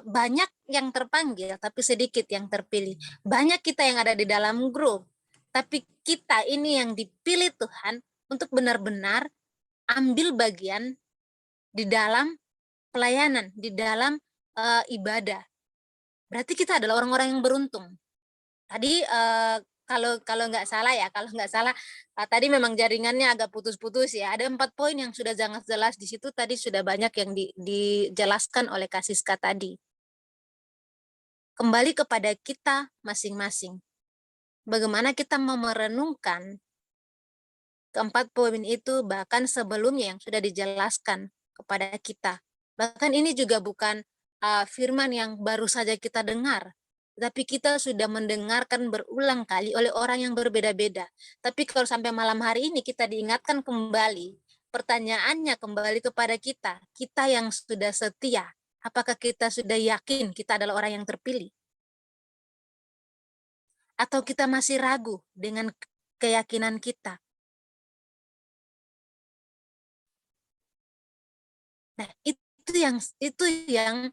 banyak yang terpanggil, tapi sedikit yang terpilih. Banyak kita yang ada di dalam grup, tapi kita ini yang dipilih Tuhan untuk benar-benar ambil bagian di dalam pelayanan, di dalam ibadah. Berarti kita adalah orang-orang yang beruntung. Tadi kalau nggak salah ya, tadi memang jaringannya agak putus-putus ya. Ada 4 poin yang sudah sangat jelas di situ. Tadi sudah banyak yang dijelaskan oleh Kak Siska tadi. Kembali kepada kita masing-masing. Bagaimana kita mau merenungkan keempat poin itu, bahkan sebelumnya yang sudah dijelaskan kepada kita. Bahkan ini juga bukan firman yang baru saja kita dengar, tapi kita sudah mendengarkan berulang kali oleh orang yang berbeda-beda. Tapi kalau sampai malam hari ini kita diingatkan kembali, pertanyaannya kembali kepada kita yang sudah setia, apakah kita sudah yakin kita adalah orang yang terpilih? Atau kita masih ragu dengan keyakinan kita? Nah, itu yang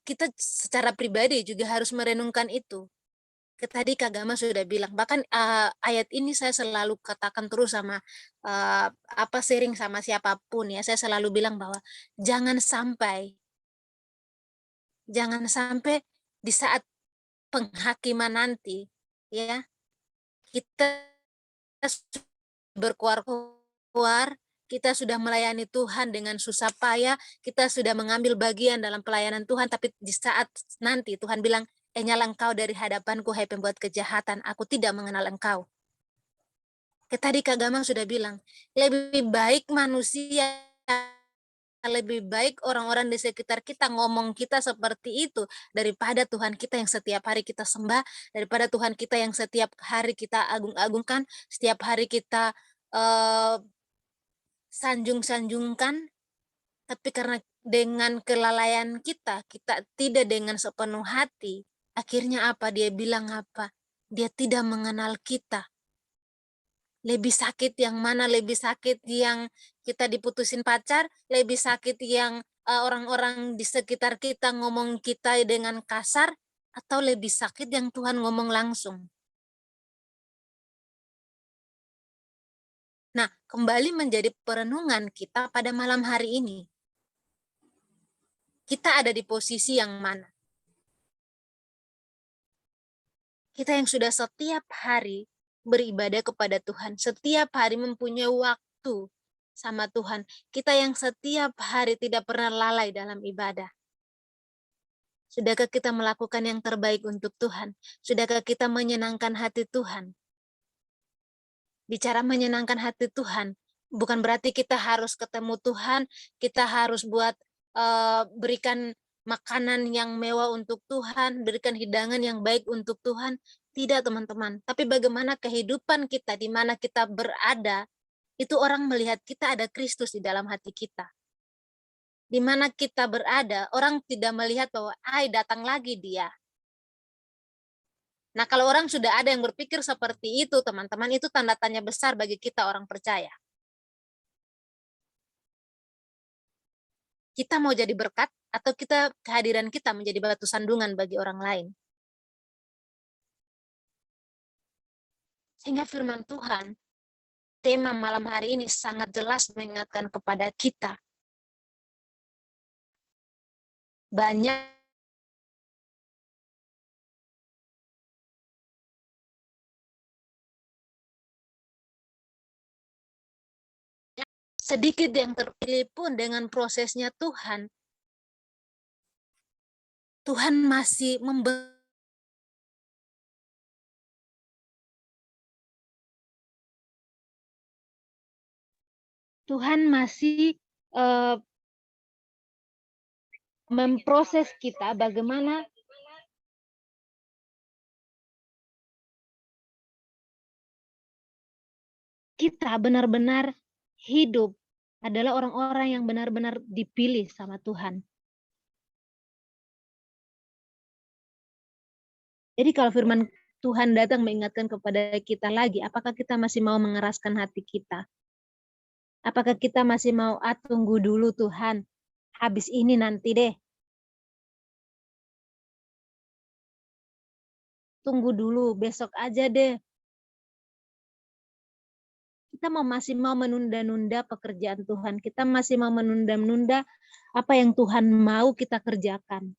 kita secara pribadi juga harus merenungkan itu. Tadi Kak Gama sudah bilang, bahkan ayat ini saya selalu katakan terus sama sharing sama siapapun ya, saya selalu bilang bahwa jangan sampai di saat penghakiman nanti ya kita berkuar-kuar, kita sudah melayani Tuhan dengan susah payah, kita sudah mengambil bagian dalam pelayanan Tuhan, tapi di saat nanti Tuhan bilang, nyala engkau dari hadapanku, hai pembuat kejahatan, aku tidak mengenal engkau. Tadi Kak Gamang sudah bilang, lebih baik manusia, lebih baik orang-orang di sekitar kita ngomong kita seperti itu, daripada Tuhan kita yang setiap hari kita sembah, daripada Tuhan kita yang setiap hari kita agung-agungkan, setiap hari kita sanjung-sanjungkan, tapi karena dengan kelalaian kita tidak dengan sepenuh hati, akhirnya apa? Dia bilang apa? Dia tidak mengenal kita. Lebih sakit yang mana? Lebih sakit yang kita diputusin pacar? Lebih sakit yang orang-orang di sekitar kita ngomong kita dengan kasar? Atau lebih sakit yang Tuhan ngomong langsung? Nah, kembali menjadi perenungan kita pada malam hari ini. Kita ada di posisi yang mana? Kita yang sudah setiap hari beribadah kepada Tuhan, setiap hari mempunyai waktu sama Tuhan, kita yang setiap hari tidak pernah lalai dalam ibadah. Sudahkah kita melakukan yang terbaik untuk Tuhan? Sudahkah kita menyenangkan hati Tuhan? Bicara menyenangkan hati Tuhan, bukan berarti kita harus ketemu Tuhan, kita harus berikan makanan yang mewah untuk Tuhan, berikan hidangan yang baik untuk Tuhan. Tidak, teman-teman. Tapi bagaimana kehidupan kita, di mana kita berada, itu orang melihat kita ada Kristus di dalam hati kita. Di mana kita berada, orang tidak melihat bahwa, datang lagi dia. Nah, kalau orang sudah ada yang berpikir seperti itu, teman-teman, itu tanda tanya besar bagi kita orang percaya. Kita mau jadi berkat, atau kehadiran kita menjadi batu sandungan bagi orang lain. Sehingga firman Tuhan, tema malam hari ini sangat jelas mengingatkan kepada kita. Banyak sedikit yang terpilih pun dengan prosesnya Tuhan masih Tuhan masih memproses kita bagaimana kita benar-benar hidup adalah orang-orang yang benar-benar dipilih sama Tuhan. Jadi kalau firman Tuhan datang mengingatkan kepada kita lagi, apakah kita masih mau mengeraskan hati kita? Apakah kita masih mau, tunggu dulu Tuhan, habis ini nanti deh. Tunggu dulu, besok aja deh. Kita masih mau menunda-nunda pekerjaan Tuhan. Kita masih mau menunda-nunda apa yang Tuhan mau kita kerjakan.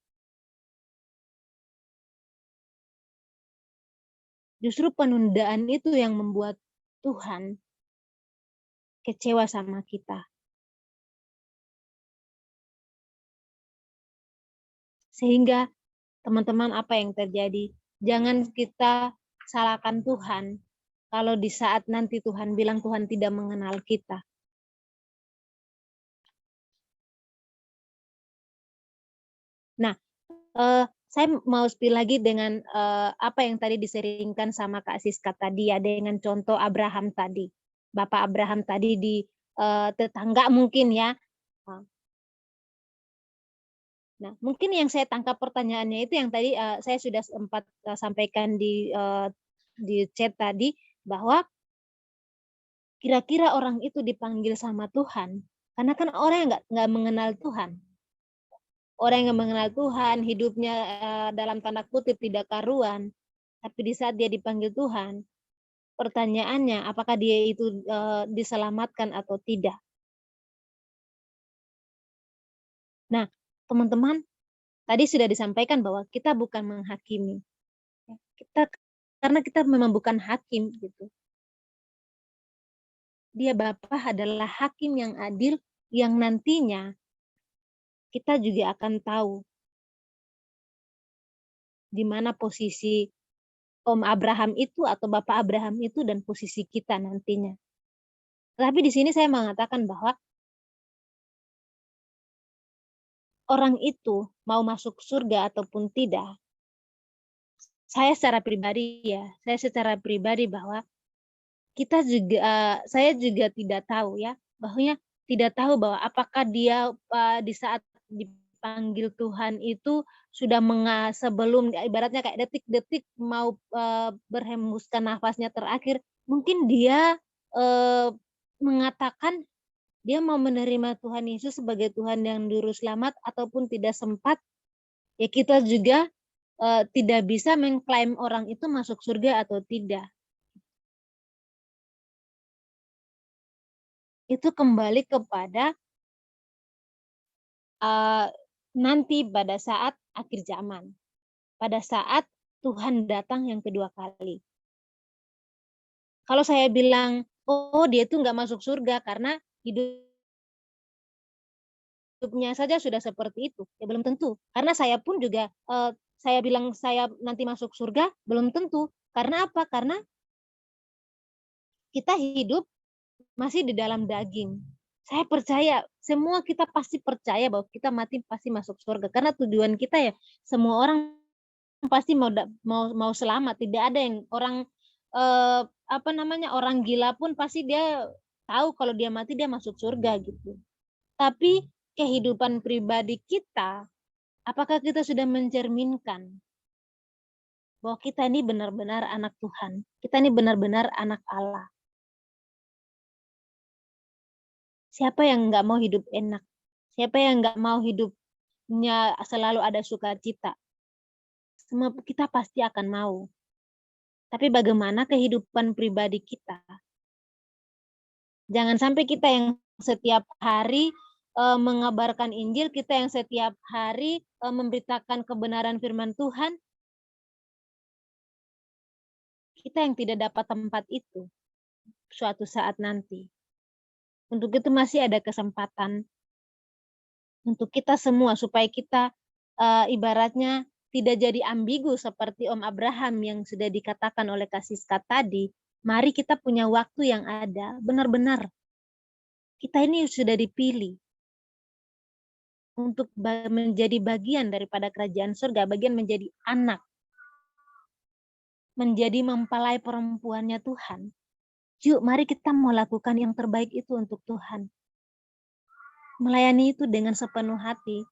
Justru penundaan itu yang membuat Tuhan kecewa sama kita. Sehingga teman-teman, apa yang terjadi? Jangan kita salahkan Tuhan kalau di saat nanti Tuhan bilang Tuhan tidak mengenal kita. Nah, saya mau spill lagi dengan apa yang tadi diseringkan sama Kak Siska tadi ya, dengan contoh Abraham tadi. Bapak Abraham tadi di tetangga mungkin ya. Nah, mungkin yang saya tangkap pertanyaannya itu yang tadi saya sudah sempat sampaikan di chat tadi, bahwa kira-kira orang itu dipanggil sama Tuhan, karena kan orang yang nggak mengenal Tuhan. Orang yang mengenal Tuhan, hidupnya dalam tanda kutip tidak karuan, tapi di saat dia dipanggil Tuhan, pertanyaannya apakah dia itu diselamatkan atau tidak. Nah, teman-teman, tadi sudah disampaikan bahwa kita bukan menghakimi. Karena kita memang bukan hakim gitu. Dia Bapa adalah hakim yang adil, yang nantinya kita juga akan tahu di mana posisi Om Abraham itu atau Bapak Abraham itu dan posisi kita nantinya. Tapi di sini saya mengatakan bahwa orang itu mau masuk surga ataupun tidak, saya secara pribadi bahwa kita juga, saya juga tidak tahu ya, bahwa tidak tahu bahwa apakah dia di saat dipanggil Tuhan itu sudah sebelum ibaratnya kayak detik-detik mau berhembuskan nafasnya terakhir, mungkin dia mengatakan dia mau menerima Tuhan Yesus sebagai Tuhan yang juru selamat ataupun tidak sempat, ya kita juga tidak bisa mengklaim orang itu masuk surga atau tidak. Itu kembali kepada nanti pada saat akhir zaman, pada saat Tuhan datang yang kedua kali. Kalau saya bilang, oh dia itu nggak masuk surga karena hidup hidupnya saja sudah seperti itu? Ya belum tentu. Karena saya pun juga, saya bilang saya nanti masuk surga, belum tentu. Karena apa? Karena kita hidup masih di dalam daging. Saya percaya, semua kita pasti percaya bahwa kita mati pasti masuk surga. Karena tujuan kita ya, semua orang pasti mau selamat. Tidak ada yang orang orang gila pun pasti dia tahu kalau dia mati dia masuk surga gitu. Tapi kehidupan pribadi kita, apakah kita sudah mencerminkan bahwa kita ini benar-benar anak Tuhan, kita ini benar-benar anak Allah. Siapa yang nggak mau hidup enak? Siapa yang nggak mau hidupnya selalu ada sukacita? Semua kita pasti akan mau. Tapi bagaimana kehidupan pribadi kita? Jangan sampai kita yang setiap hari mengabarkan Injil, kita yang setiap hari memberitakan kebenaran firman Tuhan, kita yang tidak dapat tempat itu suatu saat nanti. Untuk itu masih ada kesempatan untuk kita semua supaya kita ibaratnya tidak jadi ambigu seperti Om Abraham yang sudah dikatakan oleh Kasiska tadi. Mari kita punya waktu yang ada, benar-benar. Kita ini sudah dipilih untuk menjadi bagian daripada kerajaan surga, bagian menjadi anak, menjadi mempelai perempuannya Tuhan. Yuk, mari kita mau lakukan yang terbaik itu untuk Tuhan. Melayani itu dengan sepenuh hati.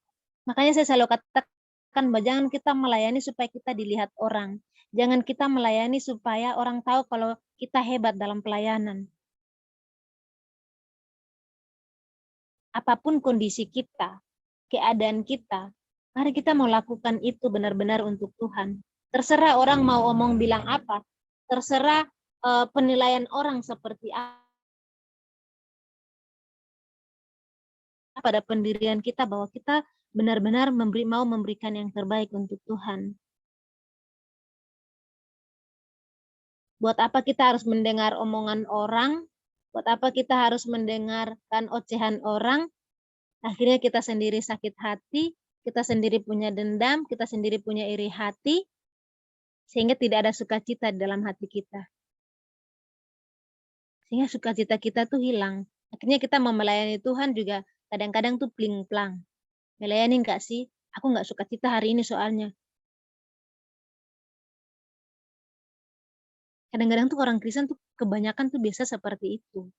Makanya saya selalu katakan bahwa jangan kita melayani supaya kita dilihat orang. Jangan kita melayani supaya orang tahu kalau kita hebat dalam pelayanan. Apapun kondisi kita, keadaan kita, mari kita mau lakukan itu benar-benar untuk Tuhan. Terserah orang mau omong bilang apa, terserah penilaian orang seperti apa pada pendirian kita, bahwa kita benar-benar mau memberikan yang terbaik untuk Tuhan. Buat apa kita harus mendengar omongan orang? Buat apa kita harus mendengarkan ocehan orang? Akhirnya kita sendiri sakit hati, kita sendiri punya dendam, kita sendiri punya iri hati, sehingga tidak ada sukacita di dalam hati kita. Sehingga sukacita kita tuh hilang. Akhirnya kita mau melayani Tuhan juga kadang-kadang tuh pling-plang. Melayani enggak sih? Aku enggak sukacita hari ini soalnya. Kadang-kadang tuh orang Kristen tuh kebanyakan tuh biasa seperti itu.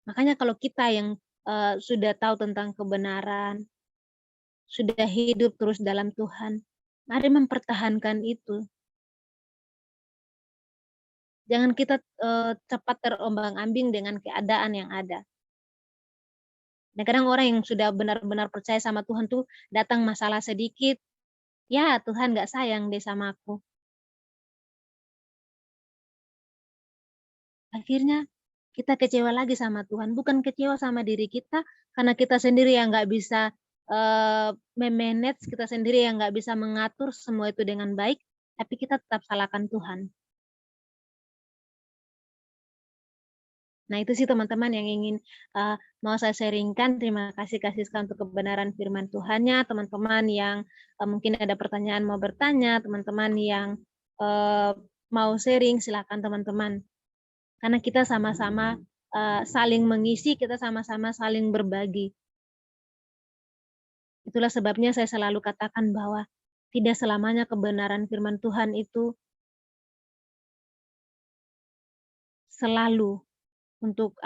Makanya kalau kita yang sudah tahu tentang kebenaran, sudah hidup terus dalam Tuhan, mari mempertahankan itu. Jangan kita cepat terombang-ambing dengan keadaan yang ada. Dan kadang orang yang sudah benar-benar percaya sama Tuhan tuh datang masalah sedikit, ya Tuhan nggak sayang deh sama aku. Akhirnya kita kecewa lagi sama Tuhan. Bukan kecewa sama diri kita, karena kita sendiri yang nggak bisa memanage, kita sendiri yang nggak bisa mengatur semua itu dengan baik, tapi kita tetap salahkan Tuhan. Nah itu sih teman-teman yang ingin mau saya sharingkan. Terima kasih Kasiska untuk kebenaran firman Tuhannya. Teman-teman yang mungkin ada pertanyaan mau bertanya, teman-teman yang mau sharing, silakan teman-teman. Karena kita sama-sama saling mengisi, kita sama-sama saling berbagi. Itulah sebabnya saya selalu katakan bahwa tidak selamanya kebenaran firman Tuhan itu selalu untuk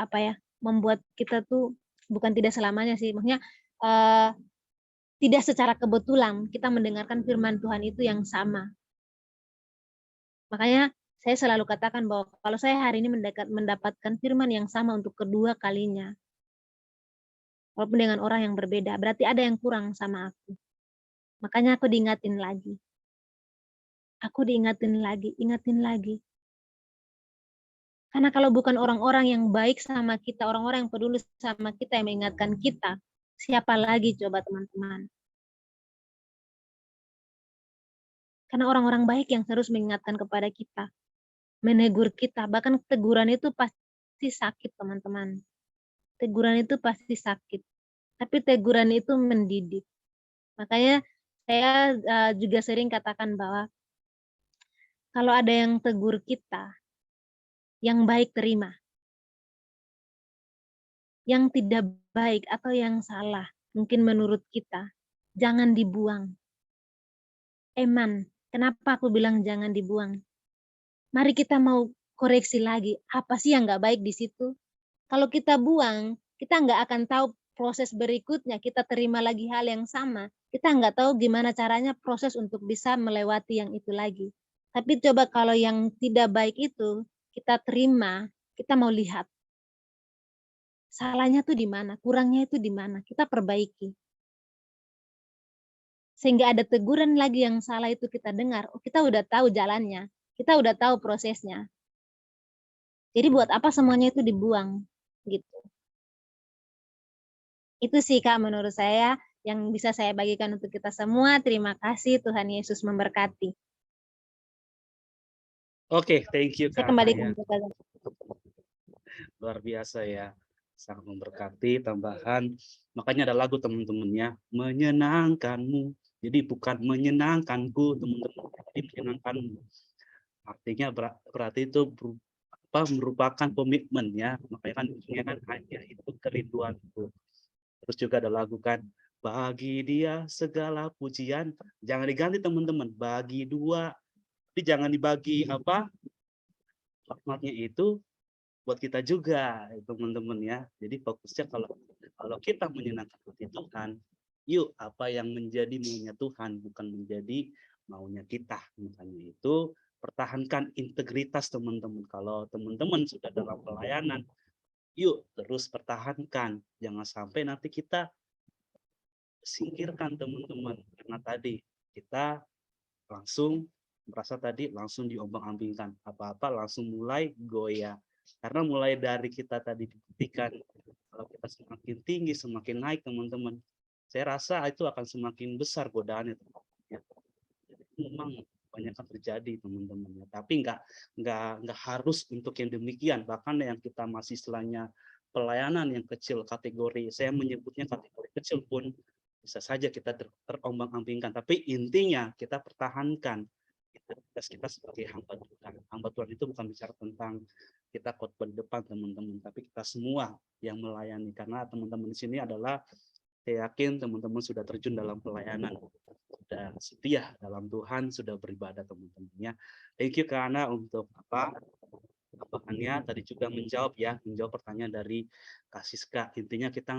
membuat kita tuh, bukan tidak selamanya sih, maksudnya tidak secara kebetulan kita mendengarkan firman Tuhan itu yang sama. Makanya saya selalu katakan bahwa kalau saya hari ini mendapatkan firman yang sama untuk kedua kalinya, walaupun dengan orang yang berbeda, berarti ada yang kurang sama aku. Makanya aku diingatin lagi. Aku diingatin lagi, ingatin lagi. Karena kalau bukan orang-orang yang baik sama kita, orang-orang yang peduli sama kita yang mengingatkan kita, siapa lagi coba teman-teman? Karena orang-orang baik yang terus mengingatkan kepada kita, menegur kita, bahkan teguran itu pasti sakit teman-teman. Teguran itu pasti sakit. tapi teguran itu mendidik. Makanya saya juga sering katakan bahwa kalau ada yang tegur kita, yang baik terima. Yang tidak baik atau yang salah, mungkin menurut kita, jangan dibuang. Eman, kenapa aku bilang jangan dibuang? Mari kita mau koreksi lagi, apa sih yang nggak baik di situ? Kalau kita buang, kita nggak akan tahu proses berikutnya, kita terima lagi hal yang sama. Kita nggak tahu gimana caranya proses untuk bisa melewati yang itu lagi. Tapi coba kalau yang tidak baik itu, kita terima, kita mau lihat. Salahnya tuh di mana, kurangnya itu di mana, kita perbaiki. Sehingga ada teguran lagi yang salah itu kita dengar, oh kita udah tahu jalannya, kita udah tahu prosesnya. Jadi buat apa semuanya itu dibuang, gitu. Itu sih Kak menurut saya yang bisa saya bagikan untuk kita semua. Terima kasih, Tuhan Yesus memberkati. Oke, thank you Saya Kak. kembalikan Ya, ke Kak. luar biasa ya. Sangat memberkati, tambahan. Makanya ada lagu teman-temannya, menyenangkanmu. Jadi bukan menyenangkanku, teman-teman. Jadi menyenangkanmu. Artinya berarti itu merupakan komitmen ya. Makanya kan ujungnya kan hanya itu kerinduanku. Terus juga ada lagu kan, bagi dia segala pujian. Jangan diganti teman-teman, bagi dua. Jadi jangan dibagi rahmatnya itu buat kita juga, teman-teman ya. Jadi fokusnya kalau kita menyenangkan hati Tuhan, yuk apa yang menjadi maunya Tuhan bukan menjadi maunya kita. Makanya itu pertahankan integritas teman-teman. Kalau teman-teman sudah dalam pelayanan, yuk terus pertahankan. Jangan sampai nanti kita singkirkan teman-teman. Karena tadi kita langsung merasa tadi langsung diombang-ambingkan. Apa-apa langsung mulai goyah. Karena mulai dari kita tadi dibuktikan, kalau kita semakin tinggi, semakin naik teman-teman, saya rasa itu akan semakin besar godaannya. Ya. Memang banyak yang terjadi teman-teman. Ya. Tapi nggak harus untuk yang demikian. Bahkan yang kita masih istilahnya pelayanan yang kecil kategori, saya menyebutnya kategori kecil pun bisa saja kita terombang-ambingkan. Tapi intinya kita pertahankan kita sebagai hamba Tuhan. Hamba Tuhan itu bukan bicara tentang kita khotbah di depan teman-teman, tapi kita semua yang melayani. Karena teman-teman di sini adalah, saya yakin teman-teman sudah terjun dalam pelayanan, sudah setia dalam Tuhan, sudah beribadah teman-teman ya. Thank you Kak Ana untuk tadi juga menjawab pertanyaan dari Kak Siska. Intinya kita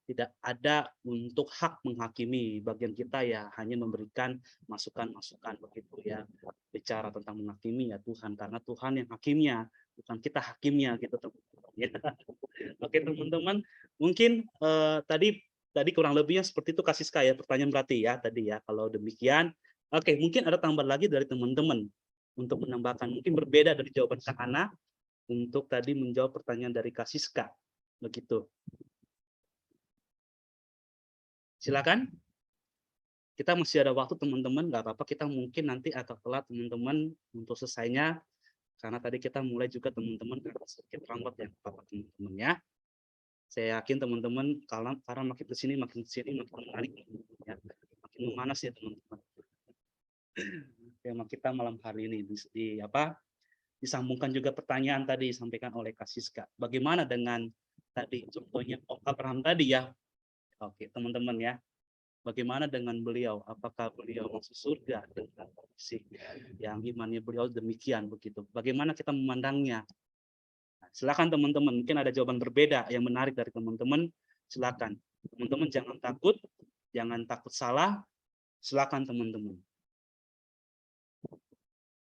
tidak ada untuk hak menghakimi, bagian kita ya hanya memberikan masukan-masukan begitu ya. Bicara tentang menghakimi ya Tuhan, karena Tuhan yang hakimnya, bukan kita hakimnya gitu teman-teman ya. Oke teman-teman, mungkin tadi kurang lebihnya seperti itu Kak Siska ya, pertanyaan berarti ya tadi ya. Kalau demikian, oke mungkin ada tambahan lagi dari teman-teman untuk menambahkan, mungkin berbeda dari jawaban Kak Ana untuk tadi menjawab pertanyaan dari Kak Siska begitu. Silakan. Kita masih ada waktu teman-teman, nggak apa-apa, kita mungkin nanti agak telat teman-teman untuk selesainya, karena tadi kita mulai juga teman-teman sedikit lambat ya Bapak teman-teman ya. Saya yakin teman-teman karena makin kesini makin menarik ya, makin memanas ya teman-teman. Tema kita malam hari ini disambungkan juga pertanyaan tadi disampaikan oleh Kak Siska. Bagaimana dengan tadi contohnya Abraham tadi ya. Oke, teman-teman ya. Bagaimana dengan beliau? Apakah beliau masuk surga dengan kondisi yang imannya beliau demikian begitu? Bagaimana kita memandangnya? Nah, silakan teman-teman, mungkin ada jawaban berbeda yang menarik dari teman-teman. Silakan. Teman-teman jangan takut salah. Silakan teman-teman.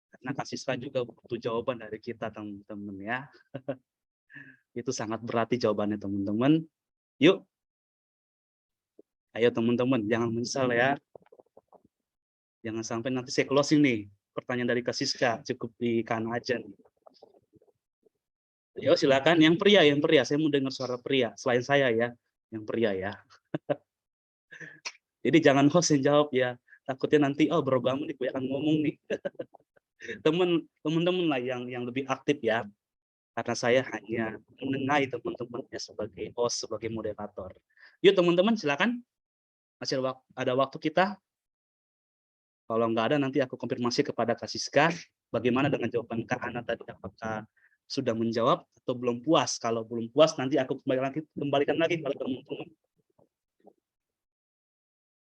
Karena Kak Siska juga butuh jawaban dari kita teman-teman ya. Itu sangat berarti jawabannya teman-teman. Yuk. Ayo teman-teman, jangan menyesal ya. Jangan sampai nanti saya closing nih. Pertanyaan dari Kak Siska, cukup di kanan aja. Yo silakan, yang pria. Saya mau dengar suara pria. Selain saya ya, yang pria ya. Jadi jangan host yang jawab ya. Takutnya nanti, berubah nih, gue akan ngomong nih. Teman-teman lah yang lebih aktif ya. Karena saya hanya menengahi teman-teman ya sebagai host, sebagai moderator. Yuk teman-teman silakan. Masih ada waktu kita. Kalau nggak ada nanti aku konfirmasi kepada Kak Siska. Bagaimana dengan jawaban Kak Ana tadi? Apakah sudah menjawab atau belum puas? Kalau belum puas nanti aku kembalikan lagi kepada teman-teman.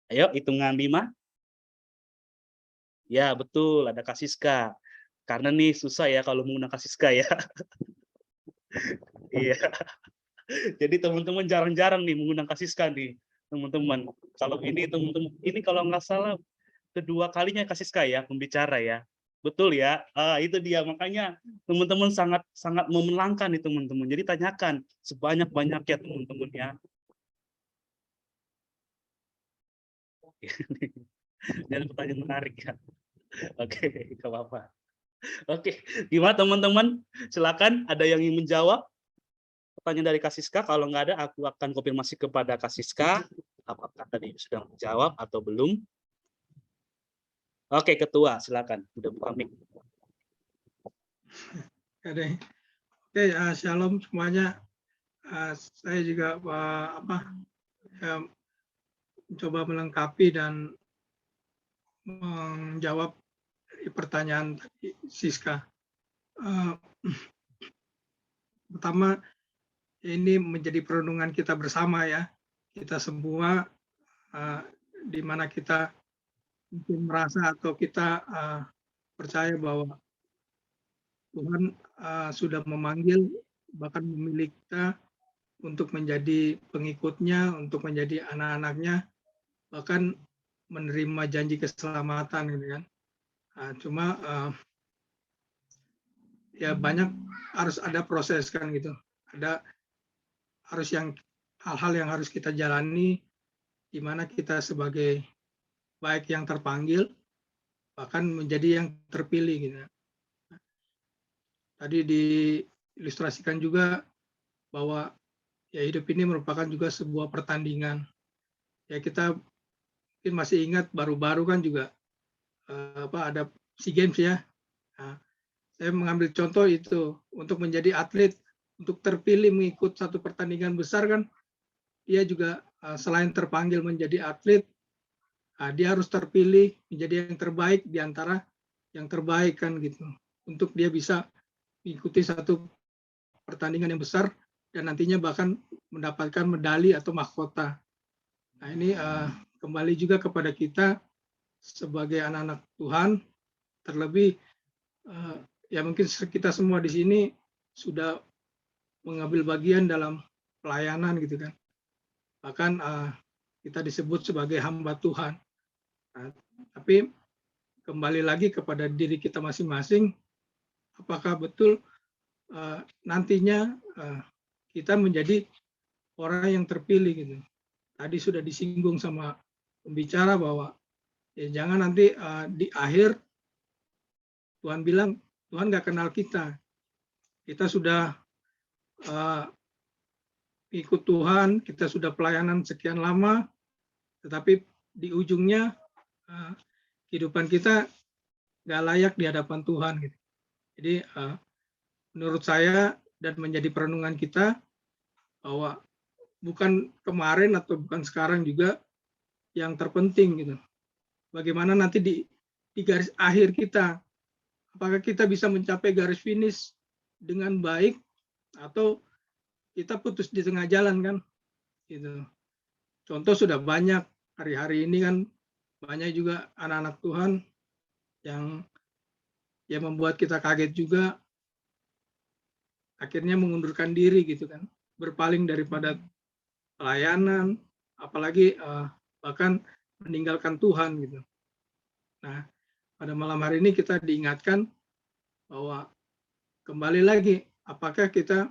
Ayo hitungan 5. Ya betul, ada Kak Siska. Karena nih susah ya kalau menggunakan Kak Siska ya. Iya. Jadi teman-teman jarang-jarang nih menggunakan Kak Siska nih, teman-teman. Kalau ini teman-teman, ini kalau nggak salah kedua kalinya Kak Siska ya pembicara ya. Betul ya? Itu dia, makanya teman-teman sangat memenangkan nih teman-teman. Jadi tanyakan sebanyak-banyaknya teman-teman ya. Jadi pertanyaan menarik ya. Oke, nggak apa-apa. Oke, gimana teman-teman? Silakan, ada yang ingin menjawab pertanyaan dari Kak Siska? Kalau nggak ada, aku akan konfirmasi kepada Kak Siska. Apakah tadi sudah menjawab atau belum? Oke, Ketua, silakan. Udah buka mic. Oke, shalom semuanya. Saya juga mencoba melengkapi dan menjawab pertanyaan Siska. Pertama, ini menjadi perenungan kita bersama ya. Kita semua di mana kita mungkin merasa atau kita percaya bahwa Tuhan sudah memanggil bahkan memilih kita untuk menjadi pengikutnya, untuk menjadi anak-anaknya, bahkan menerima janji keselamatan gitu kan. Cuma ya banyak harus ada proses kan gitu. Ada harus hal-hal yang harus kita jalani di mana kita sebagai baik yang terpanggil bahkan menjadi yang terpilih gitu. Tadi diilustrasikan juga bahwa ya hidup ini merupakan juga sebuah pertandingan. Ya kita mungkin masih ingat baru-baru kan juga ada SEA Games ya. Nah, saya mengambil contoh itu untuk menjadi atlet, untuk terpilih mengikut satu pertandingan besar kan, dia juga selain terpanggil menjadi atlet, dia harus terpilih menjadi yang terbaik di antara yang terbaik kan gitu. Untuk dia bisa mengikuti satu pertandingan yang besar dan nantinya bahkan mendapatkan medali atau mahkota. Nah ini kembali juga kepada kita sebagai anak-anak Tuhan, terlebih ya mungkin kita semua di sini sudah mengambil bagian dalam pelayanan gitu kan. Bahkan kita disebut sebagai hamba Tuhan. Nah, tapi kembali lagi kepada diri kita masing-masing, apakah betul nantinya kita menjadi orang yang terpilih gitu. Tadi sudah disinggung sama pembicara bahwa ya jangan nanti di akhir Tuhan bilang Tuhan nggak kenal kita. Kita sudah ikut Tuhan, kita sudah pelayanan sekian lama, tetapi di ujungnya kehidupan kita nggak layak di hadapan Tuhan gitu. Jadi menurut saya dan menjadi perenungan kita bahwa bukan kemarin atau bukan sekarang juga yang terpenting gitu. Bagaimana nanti di garis akhir kita, apakah kita bisa mencapai garis finish dengan baik atau kita putus di tengah jalan kan? Gitu. Contoh sudah banyak hari-hari ini kan banyak juga anak-anak Tuhan yang membuat kita kaget juga, akhirnya mengundurkan diri gitu kan, berpaling daripada pelayanan, apalagi bahkan meninggalkan Tuhan gitu. Nah, pada malam hari ini kita diingatkan bahwa kembali lagi, apakah kita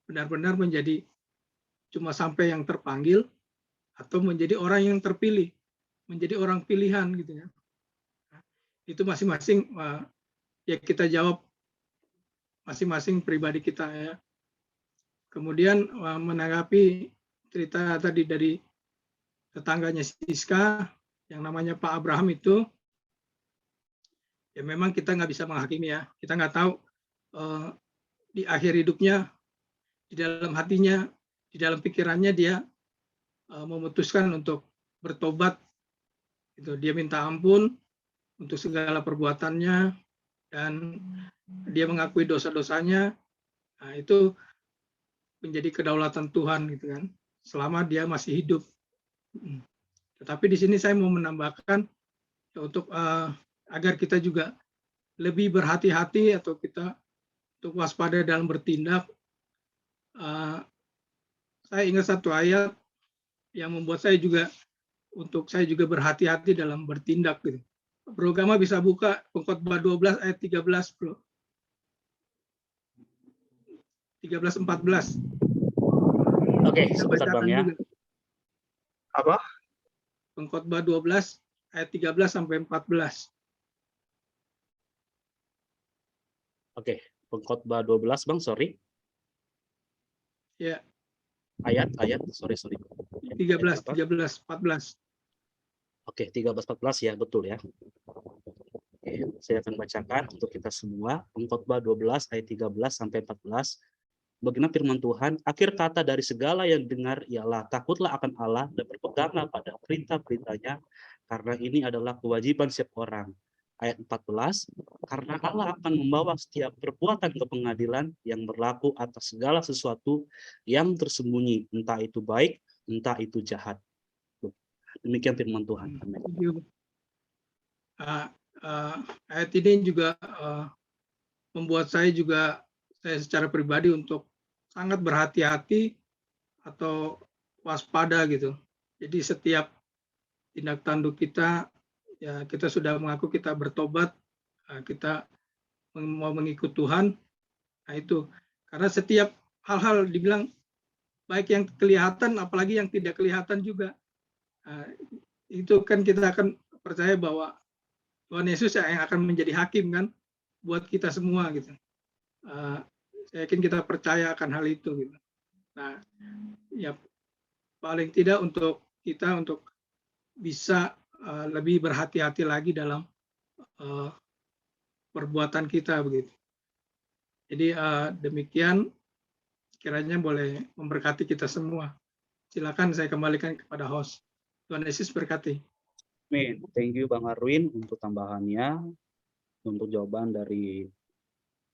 benar-benar menjadi cuma sampai yang terpanggil atau menjadi orang yang terpilih, menjadi orang pilihan gitu ya. Nah, itu masing-masing ya kita jawab masing-masing pribadi kita ya. Kemudian menanggapi cerita tadi dari tetangganya Siska yang namanya Pak Abraham itu, ya memang kita nggak bisa menghakimi ya. Kita nggak tahu di akhir hidupnya, di dalam hatinya, di dalam pikirannya dia memutuskan untuk bertobat. Itu dia minta ampun untuk segala perbuatannya dan dia mengakui dosa-dosanya. Nah, itu menjadi kedaulatan Tuhan gitu kan, selama dia masih hidup. Tetapi di sini saya mau menambahkan untuk agar kita juga lebih berhati-hati atau kita untuk waspada dalam bertindak. Saya ingat satu ayat yang membuat saya juga berhati-hati dalam bertindak gitu. Bro Gama bisa buka Pengkhotbah 12 ayat 13, Bro. 13-14. Oke, sebentar Bang ya. Apa? Pengkhotbah 12 ayat 13 sampai 14. Oke, Pengkhotbah 12 Bang, sorry. Ya. Ayat, sorry. 13, 14. Oke, 13-14 ya, betul ya. Oke, saya akan bacakan untuk kita semua. Pengkhotbah 12 ayat 13 sampai 14. Bagaimana firman Tuhan, akhir kata dari segala yang dengar ialah takutlah akan Allah dan berpeganglah pada perintah-perintahnya, karena ini adalah kewajiban setiap orang. Ayat 14, karena Allah akan membawa setiap perbuatan ke pengadilan yang berlaku atas segala sesuatu yang tersembunyi, entah itu baik, entah itu jahat. Demikian firman Tuhan. Amin. Ayat ini juga membuat saya secara pribadi untuk sangat berhati-hati atau waspada gitu. Jadi setiap tindak tanduk kita, ya kita sudah mengaku kita bertobat, kita mau mengikut Tuhan. Nah itu, karena setiap hal-hal dibilang baik yang kelihatan, apalagi yang tidak kelihatan juga. Itu kan kita akan percaya bahwa Tuhan Yesus yang akan menjadi hakim kan buat kita semua gitu. Saya yakin kita percaya akan hal itu gitu. Nah, ya paling tidak untuk kita untuk bisa lebih berhati-hati lagi dalam perbuatan kita begitu. Jadi demikian kiranya boleh memberkati kita semua. Silakan saya kembalikan kepada host. Tuhan Yesus berkati. Amin. Thank you Bang Arwin untuk tambahannya, untuk jawaban dari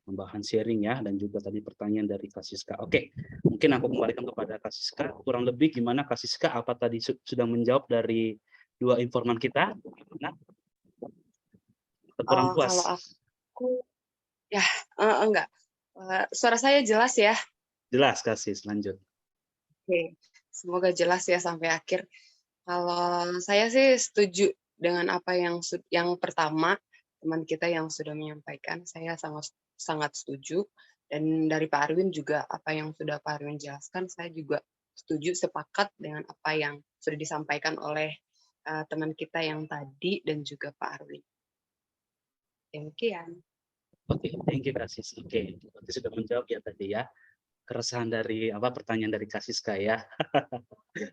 tambahan sharing ya, dan juga tadi pertanyaan dari Kak Siska. Oke, mungkin aku kembalikan kepada Kak Siska. Kurang lebih gimana Kak Siska? Apa tadi sudah menjawab dari dua informan kita? Gimana? Kurang puas? Kalau aku, ya enggak. Suara saya jelas ya? Jelas, Kak Sis. Lanjut. Oke, semoga jelas ya sampai akhir. Kalau saya sih setuju dengan apa yang pertama teman kita yang sudah menyampaikan, saya sangat setuju. Dan dari Pak Arwin juga apa yang sudah Pak Arwin jelaskan, saya juga setuju, sepakat dengan apa yang sudah disampaikan oleh teman kita yang tadi dan juga Pak Arwin. Demikian. Oke, thank you Kak Sis. Oke, berarti sudah menjawab ya tadi ya. Keresahan dari pertanyaan dari Kak Siska ya.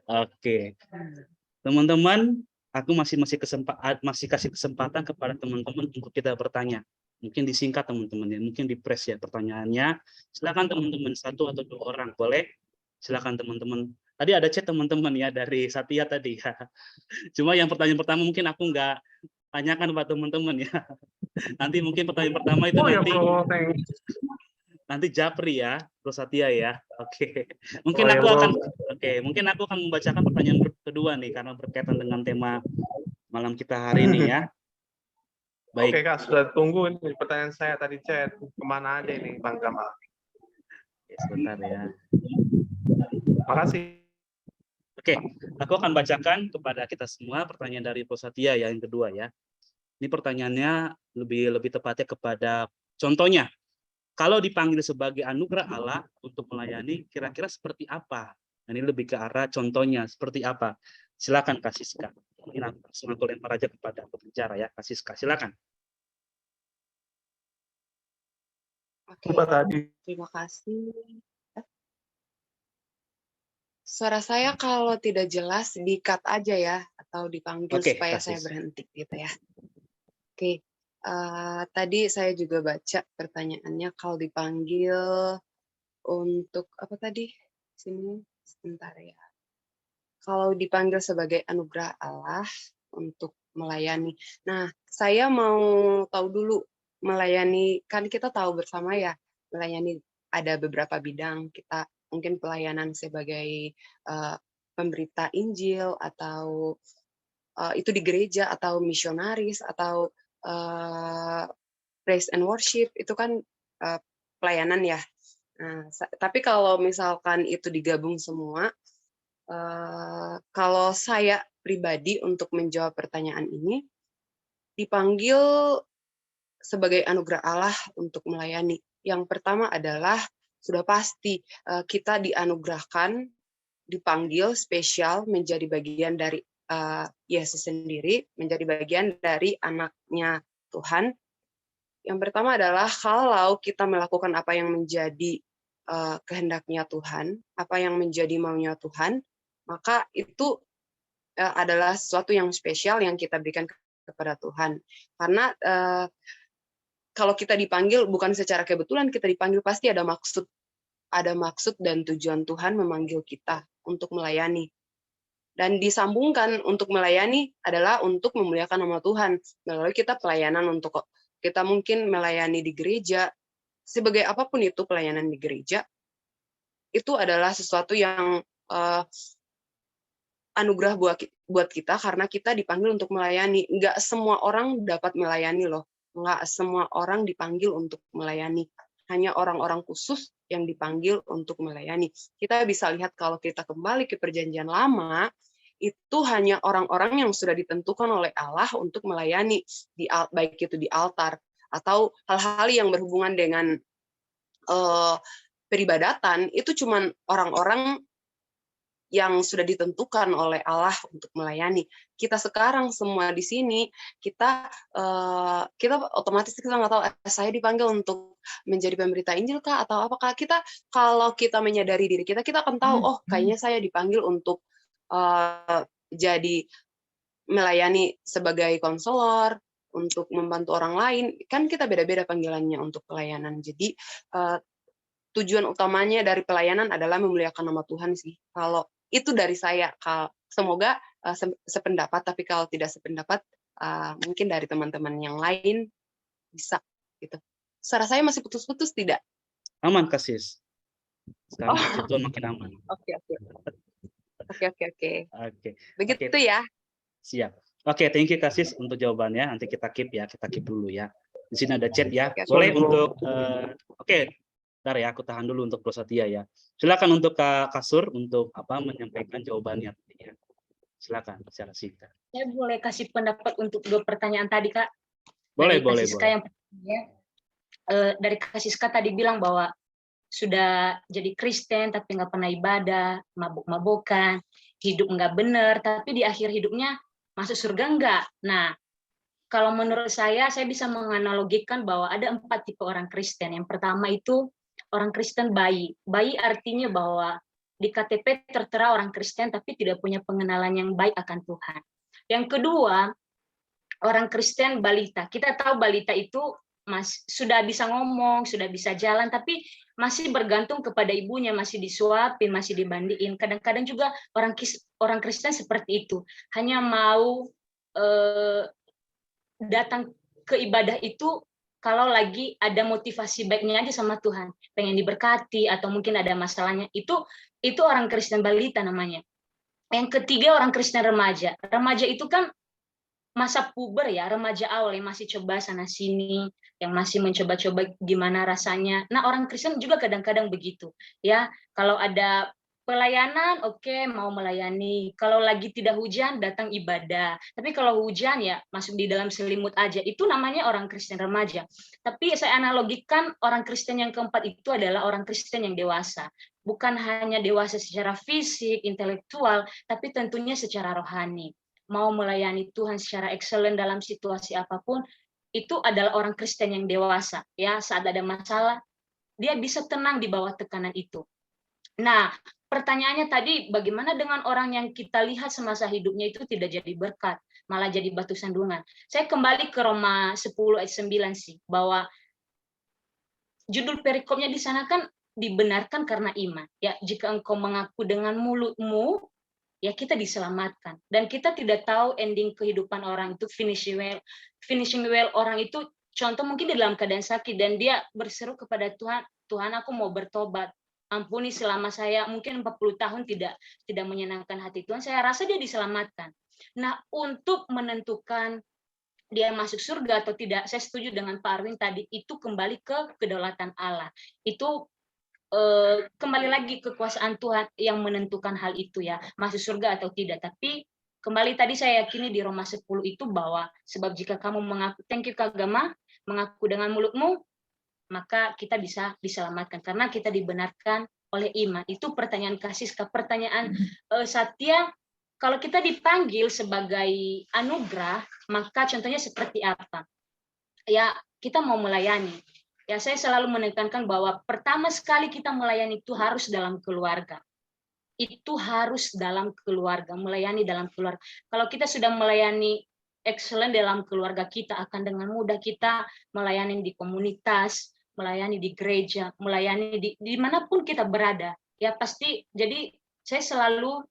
Oke. Teman-teman, aku masih kasih kesempatan kepada teman-teman untuk kita bertanya. Mungkin disingkat teman-teman ya, mungkin di press ya pertanyaannya. Silakan teman-teman, 1 atau 2 orang boleh. Silakan teman-teman. Tadi ada chat teman-teman ya dari Satya tadi ya. Cuma yang pertanyaan pertama mungkin aku nggak tanyakan buat teman-teman ya. Nanti mungkin pertanyaan pertama itu nanti Japri ya, Bro Satya ya. Oke. Mungkin aku akan membacakan pertanyaan kedua nih karena berkaitan dengan tema malam kita hari ini ya. Baik. Oke Kak, sudah tunggu ini pertanyaan saya tadi chat. Kemana aja ini Bang Kamal? Sebentar ya. Makasih. Oke, aku akan bacakan kepada kita semua pertanyaan dari Bro Satya yang kedua ya. Ini pertanyaannya lebih tepatnya kepada contohnya. Kalau dipanggil sebagai anugerah Allah untuk melayani, kira-kira seperti apa? Ini lebih ke arah contohnya seperti apa? Silakan Kak Siska. Ini langsung aku lempar aja kepada pembicara ya, Kak Siska. Silakan. Oke, terima kasih. Suara saya kalau tidak jelas di-cut aja ya, atau dipanggil supaya saya berhenti gitu ya. Oke. Tadi saya juga baca pertanyaannya, kalau dipanggil untuk apa tadi? Sini sebentar ya. kalau dipanggil sebagai anugerah Allah untuk melayani. Nah, saya mau tahu dulu melayani, kan kita tahu bersama ya, melayani ada beberapa bidang. Kita mungkin pelayanan sebagai pemberita Injil, atau itu di gereja, atau misionaris, atau praise and worship, itu kan pelayanan ya. Nah, tapi kalau misalkan itu digabung semua, kalau saya pribadi untuk menjawab pertanyaan ini, dipanggil sebagai anugerah Allah untuk melayani. Yang pertama adalah sudah pasti kita dianugerahkan, dipanggil spesial menjadi bagian dari Yesus sendiri, menjadi bagian dari anaknya Tuhan. Yang pertama adalah kalau kita melakukan apa yang menjadi kehendaknya Tuhan, apa yang menjadi maunya Tuhan, maka itu adalah sesuatu yang spesial yang kita berikan kepada Tuhan. Karena kalau kita dipanggil bukan secara kebetulan, kita dipanggil pasti ada maksud dan tujuan Tuhan memanggil kita untuk melayani. Dan disambungkan untuk melayani adalah untuk memuliakan nama Tuhan. Melalui kita pelayanan untuk kita mungkin melayani di gereja, sebagai apapun itu pelayanan di gereja, itu adalah sesuatu yang anugerah buat kita karena kita dipanggil untuk melayani. Nggak semua orang dapat melayani loh. Nggak semua orang dipanggil untuk melayani. Hanya orang-orang khusus yang dipanggil untuk melayani. Kita bisa lihat kalau kita kembali ke Perjanjian Lama, itu hanya orang-orang yang sudah ditentukan oleh Allah untuk melayani, baik itu di altar, atau hal-hal yang berhubungan dengan peribadatan, itu cuma orang-orang yang sudah ditentukan oleh Allah untuk melayani. Kita sekarang semua di sini, kita otomatis kita nggak tahu saya dipanggil untuk menjadi pemberita Injil kah atau apakah. Kita kalau kita menyadari diri kita akan tahu, oh kayaknya saya dipanggil untuk jadi melayani sebagai konselor, untuk membantu orang lain. Kan kita beda-beda panggilannya untuk pelayanan. Jadi tujuan utamanya dari pelayanan adalah memuliakan nama Tuhan sih. Kalau itu dari saya, semoga sependapat, tapi kalau tidak sependapat, mungkin dari teman-teman yang lain bisa gitu. Suara saya masih putus-putus tidak? Aman, Kasis. Sekarang itu makin aman. Oke. Begitu ya. Siap. Oke, thank you Kasis untuk jawabannya. Nanti kita keep dulu ya. Di sini ada chat ya. Boleh untuk bentar ya, aku tahan dulu untuk Rosatia ya. Silakan untuk Kak Kasur untuk menyampaikan jawabannya. Silakan secara singkat. Saya boleh kasih pendapat untuk 2 pertanyaan tadi, Kak? Boleh. Yang pertama, dari Kak Siska tadi bilang bahwa sudah jadi Kristen tapi nggak pernah ibadah, mabuk-mabukan, hidup nggak benar, tapi di akhir hidupnya masuk surga enggak. Nah, kalau menurut saya bisa menganalogikan bahwa ada 4 tipe orang Kristen. Yang pertama itu orang Kristen bayi. Bayi artinya bahwa di KTP tertera orang Kristen tapi tidak punya pengenalan yang baik akan Tuhan. Yang kedua, orang Kristen balita. Kita tahu balita itu sudah bisa ngomong, sudah bisa jalan, tapi masih bergantung kepada ibunya, masih disuapin, masih dimandiin. Kadang-kadang juga orang Kristen seperti itu. Hanya mau datang ke ibadah itu kalau lagi ada motivasi baiknya aja sama Tuhan, pengen diberkati atau mungkin ada masalahnya, itu orang Kristen balita namanya. Yang ketiga orang Kristen remaja. Remaja itu kan masa puber ya, remaja awal yang masih coba sana sini, yang masih mencoba-coba gimana rasanya. Nah, orang Kristen juga kadang-kadang begitu. Ya, kalau ada pelayanan, oke, mau melayani. Kalau lagi tidak hujan, datang ibadah. Tapi kalau hujan ya masuk di dalam selimut aja. Itu namanya orang Kristen remaja. Tapi saya analogikan orang Kristen yang keempat itu adalah orang Kristen yang dewasa. Bukan hanya dewasa secara fisik, intelektual, tapi tentunya secara rohani. Mau melayani Tuhan secara excellent dalam situasi apapun, itu adalah orang Kristen yang dewasa. Ya, saat ada masalah, dia bisa tenang di bawah tekanan itu. Nah, pertanyaannya tadi, bagaimana dengan orang yang kita lihat semasa hidupnya itu tidak jadi berkat, malah jadi batu sandungan? Saya kembali ke Roma 10 ayat 9 sih, bahwa judul perikopnya di sana kan dibenarkan karena iman. Ya, jika engkau mengaku dengan mulutmu ya kita diselamatkan. Dan kita tidak tahu ending kehidupan orang itu finishing well orang itu, contoh mungkin di dalam keadaan sakit dan dia berseru kepada Tuhan, Tuhan aku mau bertobat, ampuni selama saya mungkin 40 tahun tidak menyenangkan hati Tuhan, saya rasa dia diselamatkan. Nah, untuk menentukan dia masuk surga atau tidak, saya setuju dengan Pak Arwin tadi, itu kembali ke kedaulatan Allah. Itu kembali lagi kekuasaan Tuhan yang menentukan hal itu ya, masuk surga atau tidak. Tapi kembali tadi saya yakini di Roma 10 itu bahwa sebab jika kamu mengaku, thank you Kak Gama, mengaku dengan mulutmu, maka kita bisa diselamatkan karena kita dibenarkan oleh iman. Itu pertanyaan Kasiska, pertanyaan Satya, kalau kita dipanggil sebagai anugerah, maka contohnya seperti apa? Ya, kita mau melayani. Ya, saya selalu menekankan bahwa pertama sekali kita melayani itu harus dalam keluarga. Itu harus dalam keluarga, melayani dalam keluarga. Kalau kita sudah melayani excellent dalam keluarga kita, akan dengan mudah kita melayani di komunitas, melayani di gereja, melayani di manapun kita berada. Ya pasti, jadi saya selalu,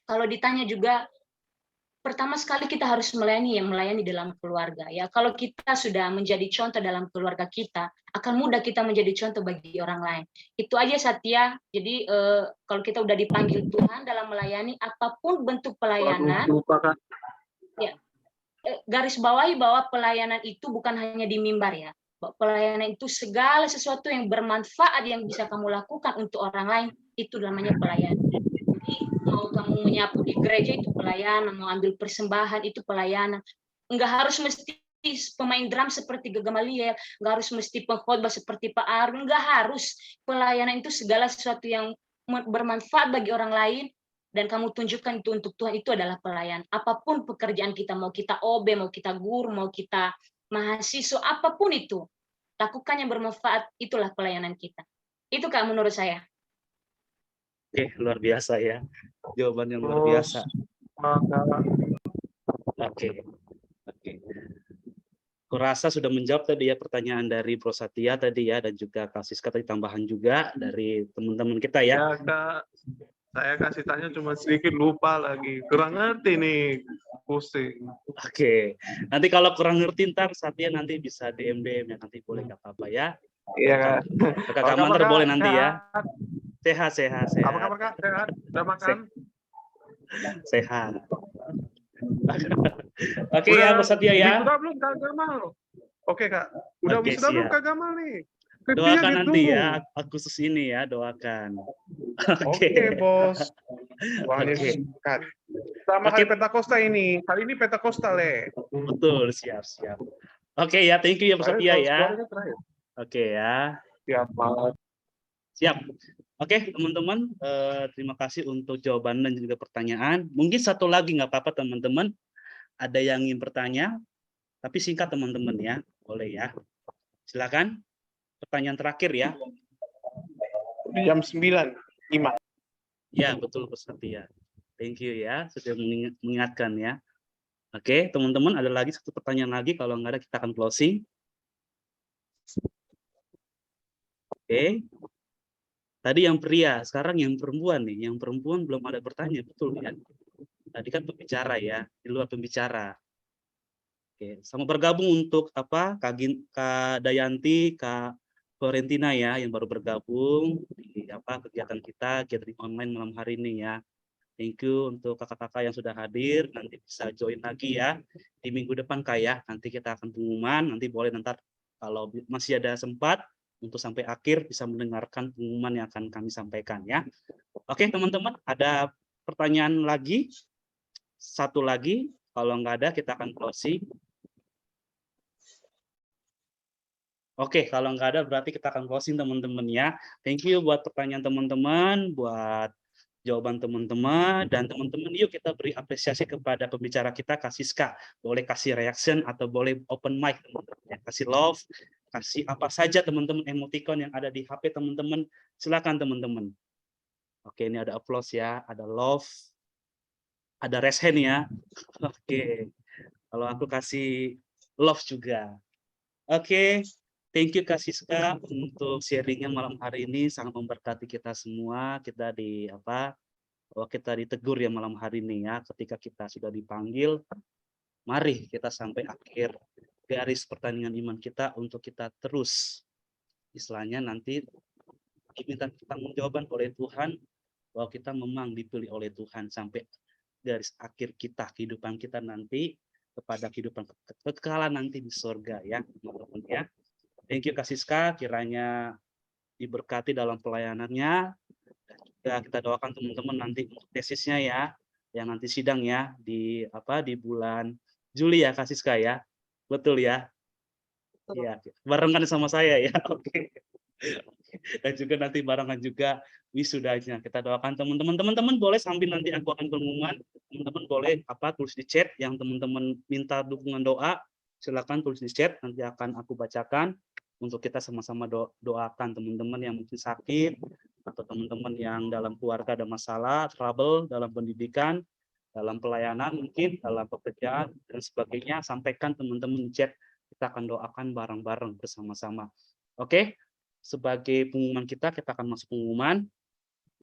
kalau ditanya juga, pertama sekali kita harus melayani dalam keluarga. Ya, kalau kita sudah menjadi contoh dalam keluarga kita, akan mudah kita menjadi contoh bagi orang lain. Itu aja Satya. Jadi kalau kita udah dipanggil Tuhan dalam melayani, apapun bentuk pelayanan, ya, garis bawahi bahwa pelayanan itu bukan hanya di mimbar ya. Pelayanan itu segala sesuatu yang bermanfaat yang bisa kamu lakukan untuk orang lain, itu namanya pelayanan. Mau kamu menyapu di gereja itu pelayanan, mau ambil persembahan itu pelayanan. Enggak harus mesti pemain drum seperti Gamaliel, enggak harus mesti pengkhotbah seperti Pak Arun, enggak harus. Pelayanan itu segala sesuatu yang bermanfaat bagi orang lain dan kamu tunjukkan itu untuk Tuhan, itu adalah pelayanan. Apapun pekerjaan kita, mau kita OB, mau kita guru, mau kita mahasiswa, apapun itu, lakukan yang bermanfaat, itulah pelayanan kita. Itu Kak menurut saya. Oke, luar biasa ya. Jawaban yang luar biasa. Oke. Kurasa sudah menjawab tadi ya pertanyaan dari Bro Satya tadi ya, dan juga Kak Siska tadi tambahan juga dari teman-teman kita ya. Ya Kak, saya kasih tanya cuma sedikit, lupa lagi. Kurang ngerti nih, pusing. Oke. Nanti kalau kurang ngerti ntar Satya nanti bisa DM ya, nanti boleh nggak apa-apa ya. Iya Kak. Kakak Mantar boleh nanti ya. Sehat. Apa kabar Kak? Sehat? Udah makan? Sehat. Oke ya, Bro Satya ya. Wisuda belum Kak Gamal? Oke Kak. Udah wisuda belum Kak Gamal nih? Doakan nanti ya, Agustus ini ya, doakan. Oke, Bos. Tuhan Yesus berkat. Sama hari Pentakosta ini. Kali ini Pentakosta, Le. Betul, siap. Oke ya, thank you ya Bro Satya ya. Oke ya. Siap banget. Siap. Oke, teman-teman, terima kasih untuk jawaban dan juga pertanyaan. Mungkin satu lagi nggak apa-apa teman-teman. Ada yang ingin bertanya, tapi singkat teman-teman ya, boleh ya. Silakan. Pertanyaan terakhir ya. Jam 9.05. Ya, betul Bro Satya. Thank you ya, sudah mengingatkan ya. Oke, teman-teman, ada lagi satu pertanyaan lagi. Kalau nggak ada, kita akan closing. Oke. Tadi yang pria, sekarang yang perempuan nih. Yang perempuan belum ada bertanya, betul ya? Tadi kan pembicara ya, di luar pembicara. Oke, sama bergabung untuk apa? Kak Dayanti, Kak Florentina ya, yang baru bergabung di apa kegiatan kita, gathering online malam hari ini ya. Thank you untuk kakak-kakak yang sudah hadir. Nanti bisa join lagi ya di minggu depan Kak ya. Nanti kita akan pengumuman. Nanti boleh nanti kalau masih ada sempat untuk sampai akhir bisa mendengarkan pengumuman yang akan kami sampaikan ya. Oke teman-teman, ada pertanyaan lagi? Satu lagi, kalau nggak ada kita akan closing. Oke, kalau nggak ada berarti kita akan closing teman-teman ya. Thank you buat pertanyaan teman-teman, buat jawaban teman-teman, dan teman-teman yuk kita beri apresiasi kepada pembicara kita Kak Siska. Boleh kasih reaction atau boleh open mic teman-teman. Kasih love, kasih apa saja teman-teman, emoticon yang ada di HP teman-teman. Silakan teman-teman. Oke, ini ada applause ya, ada love, ada raise hand ya. Oke, kalau aku kasih love juga. Oke, thank you Kak Siska untuk sharingnya malam hari ini, sangat memberkati kita semua. Kita di apa bahwa kita ditegur ya malam hari ini ya, ketika kita sudah dipanggil, mari kita sampai akhir garis pertandingan iman kita untuk kita terus istilahnya nanti diminta pertanggungjawaban oleh Tuhan bahwa kita memang dipilih oleh Tuhan sampai garis akhir kita, kehidupan kita nanti kepada kehidupan kekekalan nanti di surga ya teman-teman ya. Thank you Kak Siska, kiranya diberkati dalam pelayanannya. Dan juga kita doakan teman-teman nanti untuk tesisnya ya, yang nanti sidang ya di bulan Juli ya Kak Siska ya. Betul ya? Iya, barengan sama saya ya. Oke. Dan juga nanti barengan juga wisudanya. Kita doakan teman-teman boleh sambil nanti aku akan pengumuman, teman-teman boleh tulis di chat yang teman-teman minta dukungan doa, silakan tulis di chat, nanti akan aku bacakan untuk kita sama-sama doakan teman-teman yang mungkin sakit atau teman-teman yang dalam keluarga ada masalah, trouble dalam pendidikan, dalam pelayanan mungkin, dalam pekerjaan dan sebagainya, sampaikan teman-teman di chat, kita akan doakan bareng-bareng bersama-sama. Oke? Sebagai pengumuman kita akan masuk pengumuman.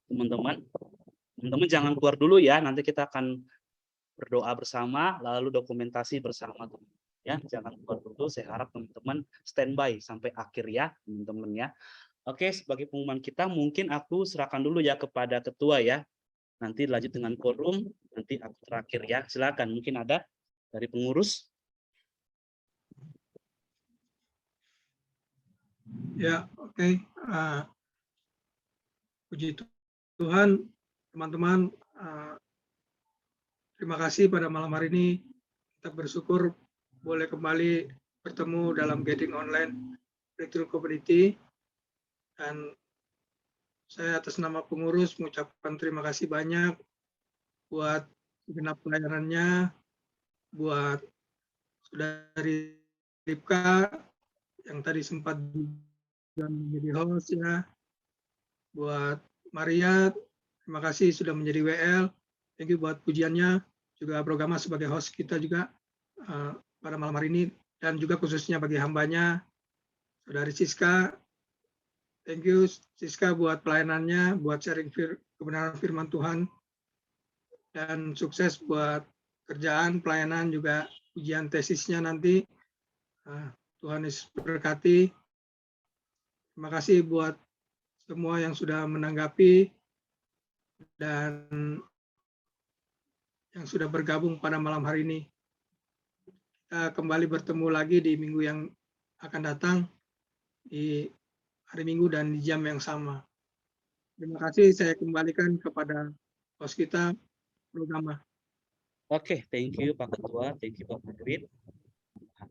Teman-teman jangan keluar dulu ya, nanti kita akan berdoa bersama, lalu dokumentasi bersama. Ya, jangan keluar dulu, saya harap teman-teman standby sampai akhir ya, teman-teman ya. Oke, sebagai pengumuman kita, mungkin aku serahkan dulu ya kepada ketua ya. Nanti lanjut dengan quorum, nanti aku terakhir ya. Silakan, mungkin ada dari pengurus. Ya, oke. Puji Tuhan, teman-teman. Terima kasih pada malam hari ini. Kita bersyukur boleh kembali bertemu dalam gathering online Breakthrough Community. Dan saya atas nama pengurus mengucapkan terima kasih banyak buat segenap pelayanannya, buat Saudari Ripka yang tadi sempat menjadi host ya, buat Maria, terima kasih sudah menjadi WL, thank you buat pujiannya, juga Brogama sebagai host kita juga pada malam hari ini, dan juga khususnya bagi hambanya, Saudari Siska, thank you Siska buat pelayanannya, buat sharing kebenaran firman Tuhan, dan sukses buat kerjaan, pelayanan, juga ujian tesisnya nanti. Tuhan Yesus berkati. Terima kasih buat semua yang sudah menanggapi dan yang sudah bergabung pada malam hari ini. Kita kembali bertemu lagi di minggu yang akan datang, di hari Minggu dan di jam yang sama. Terima kasih, saya kembalikan kepada host kita, Brogama. Oke, thank you Pak Ketua, thank you Pak Madrid.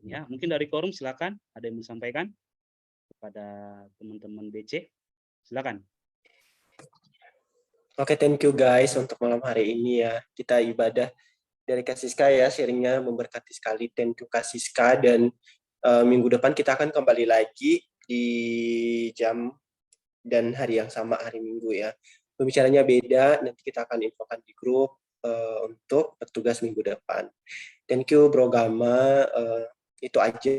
Ya, mungkin dari quorum silakan, ada yang mau disampaikan kepada teman-teman BC, silakan. Oke, thank you guys untuk malam hari ini ya. Kita ibadah dari Kak Siska ya, sharingnya memberkati sekali. Thank you Kak Siska, dan minggu depan kita akan kembali lagi di jam dan hari yang sama, hari Minggu ya. Pembicaranya beda, nanti kita akan infokan di grup untuk petugas minggu depan. Thank you Brogama, itu aja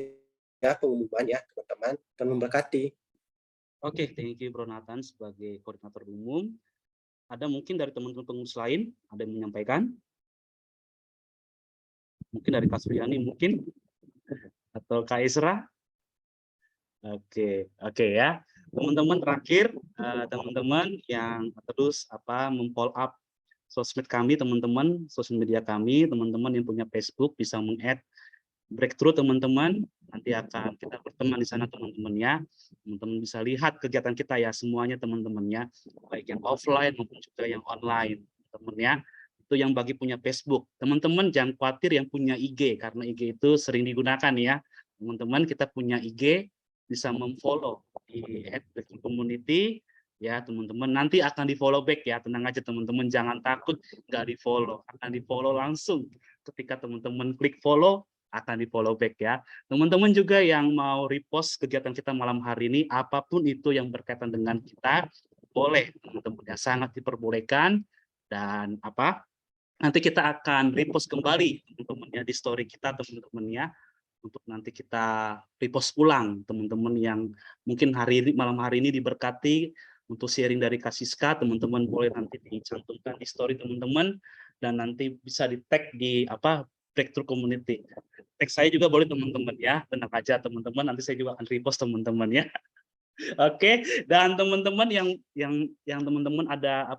ya pengumuman ya teman-teman, dan memberkati. Oke, thank you Bro Nathan sebagai koordinator umum. Ada mungkin dari teman-teman pengurus lain, ada yang menyampaikan? Mungkin dari Kak Suryani mungkin? Atau Kak Isra? Oke ya. Teman-teman terakhir, teman-teman yang terus memfollow up sosmed kami, teman-teman, sosial media kami, teman-teman yang punya Facebook bisa meng-add Breakthrough teman-teman, nanti akan kita berteman di sana teman-teman ya. Teman-teman bisa lihat kegiatan kita ya semuanya teman-teman ya, baik yang offline maupun juga yang online teman ya. Itu yang bagi punya Facebook. Teman-teman jangan khawatir yang punya IG, karena IG itu sering digunakan ya. Teman-teman kita punya IG, bisa memfollow di @breakthrough_community ya teman-teman, nanti akan di follow back ya, tenang aja teman-teman, jangan takut nggak di follow, akan di follow langsung ketika teman-teman klik follow, akan di follow back ya. Teman-teman juga yang mau repost kegiatan kita malam hari ini, apapun itu yang berkaitan dengan kita, boleh teman-teman ya, sangat diperbolehkan. Dan nanti kita akan repost kembali teman-teman ya di story kita teman-teman ya, untuk nanti kita repost ulang teman-teman yang mungkin malam hari ini diberkati untuk sharing dari Kasiska, teman-teman boleh nanti dicantumkan di story teman-teman dan nanti bisa di tag di Breakthrough Community. Tag saya juga boleh teman-teman ya, tenang aja teman-teman, nanti saya juga akan repost teman-teman ya. Oke, dan teman-teman yang teman-teman ada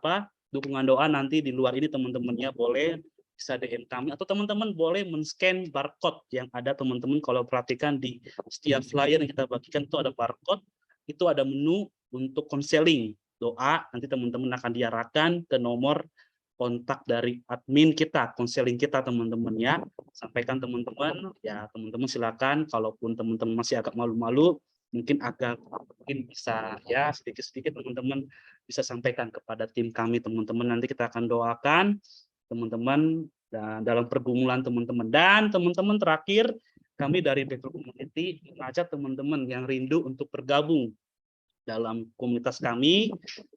dukungan doa nanti di luar ini teman-temannya boleh bisa DM kami atau teman-teman boleh men-scan barcode yang ada teman-teman. Kalau perhatikan di setiap flyer yang kita bagikan itu ada barcode, itu ada menu untuk konseling doa, nanti teman-teman akan diarahkan ke nomor kontak dari admin kita, konseling kita teman-teman ya. Sampaikan teman-teman ya, teman-teman silakan, kalaupun teman-teman masih agak malu-malu mungkin bisa ya sedikit-sedikit teman-teman bisa sampaikan kepada tim kami teman-teman, nanti kita akan doakan teman-teman dalam pergumulan teman-teman. Dan teman-teman terakhir kami dari Breakthrough Community mengajak teman-teman yang rindu untuk bergabung dalam komunitas kami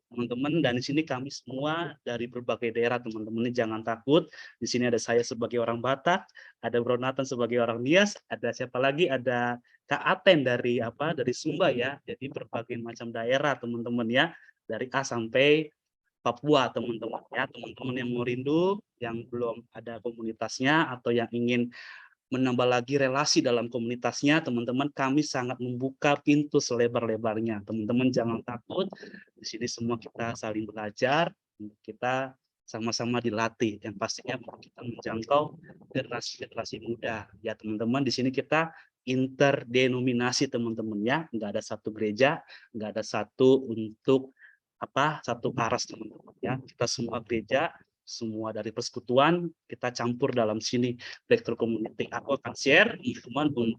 teman-teman, dan di sini kami semua dari berbagai daerah teman-teman, jangan takut. Di sini ada saya sebagai orang Batak, ada Bro Nathan sebagai orang Nias, ada siapa lagi, ada Kak Aten dari Sumba ya. Jadi berbagai macam daerah teman-teman ya, dari A sampai Papua teman-teman ya. Teman-teman yang mau rindu, yang belum ada komunitasnya atau yang ingin menambah lagi relasi dalam komunitasnya, teman-teman, kami sangat membuka pintu selebar-lebarnya. Teman-teman jangan takut, di sini semua kita saling belajar, kita sama-sama dilatih, yang pastinya kita menjangkau generasi-generasi muda. Ya teman-teman, di sini kita interdenominasi teman-teman ya, nggak ada satu gereja, nggak ada satu untuk satu aras teman-teman ya. Kita semua gereja, semua dari persekutuan, kita campur dalam sini Breakthrough Community. Aku akan share teman-teman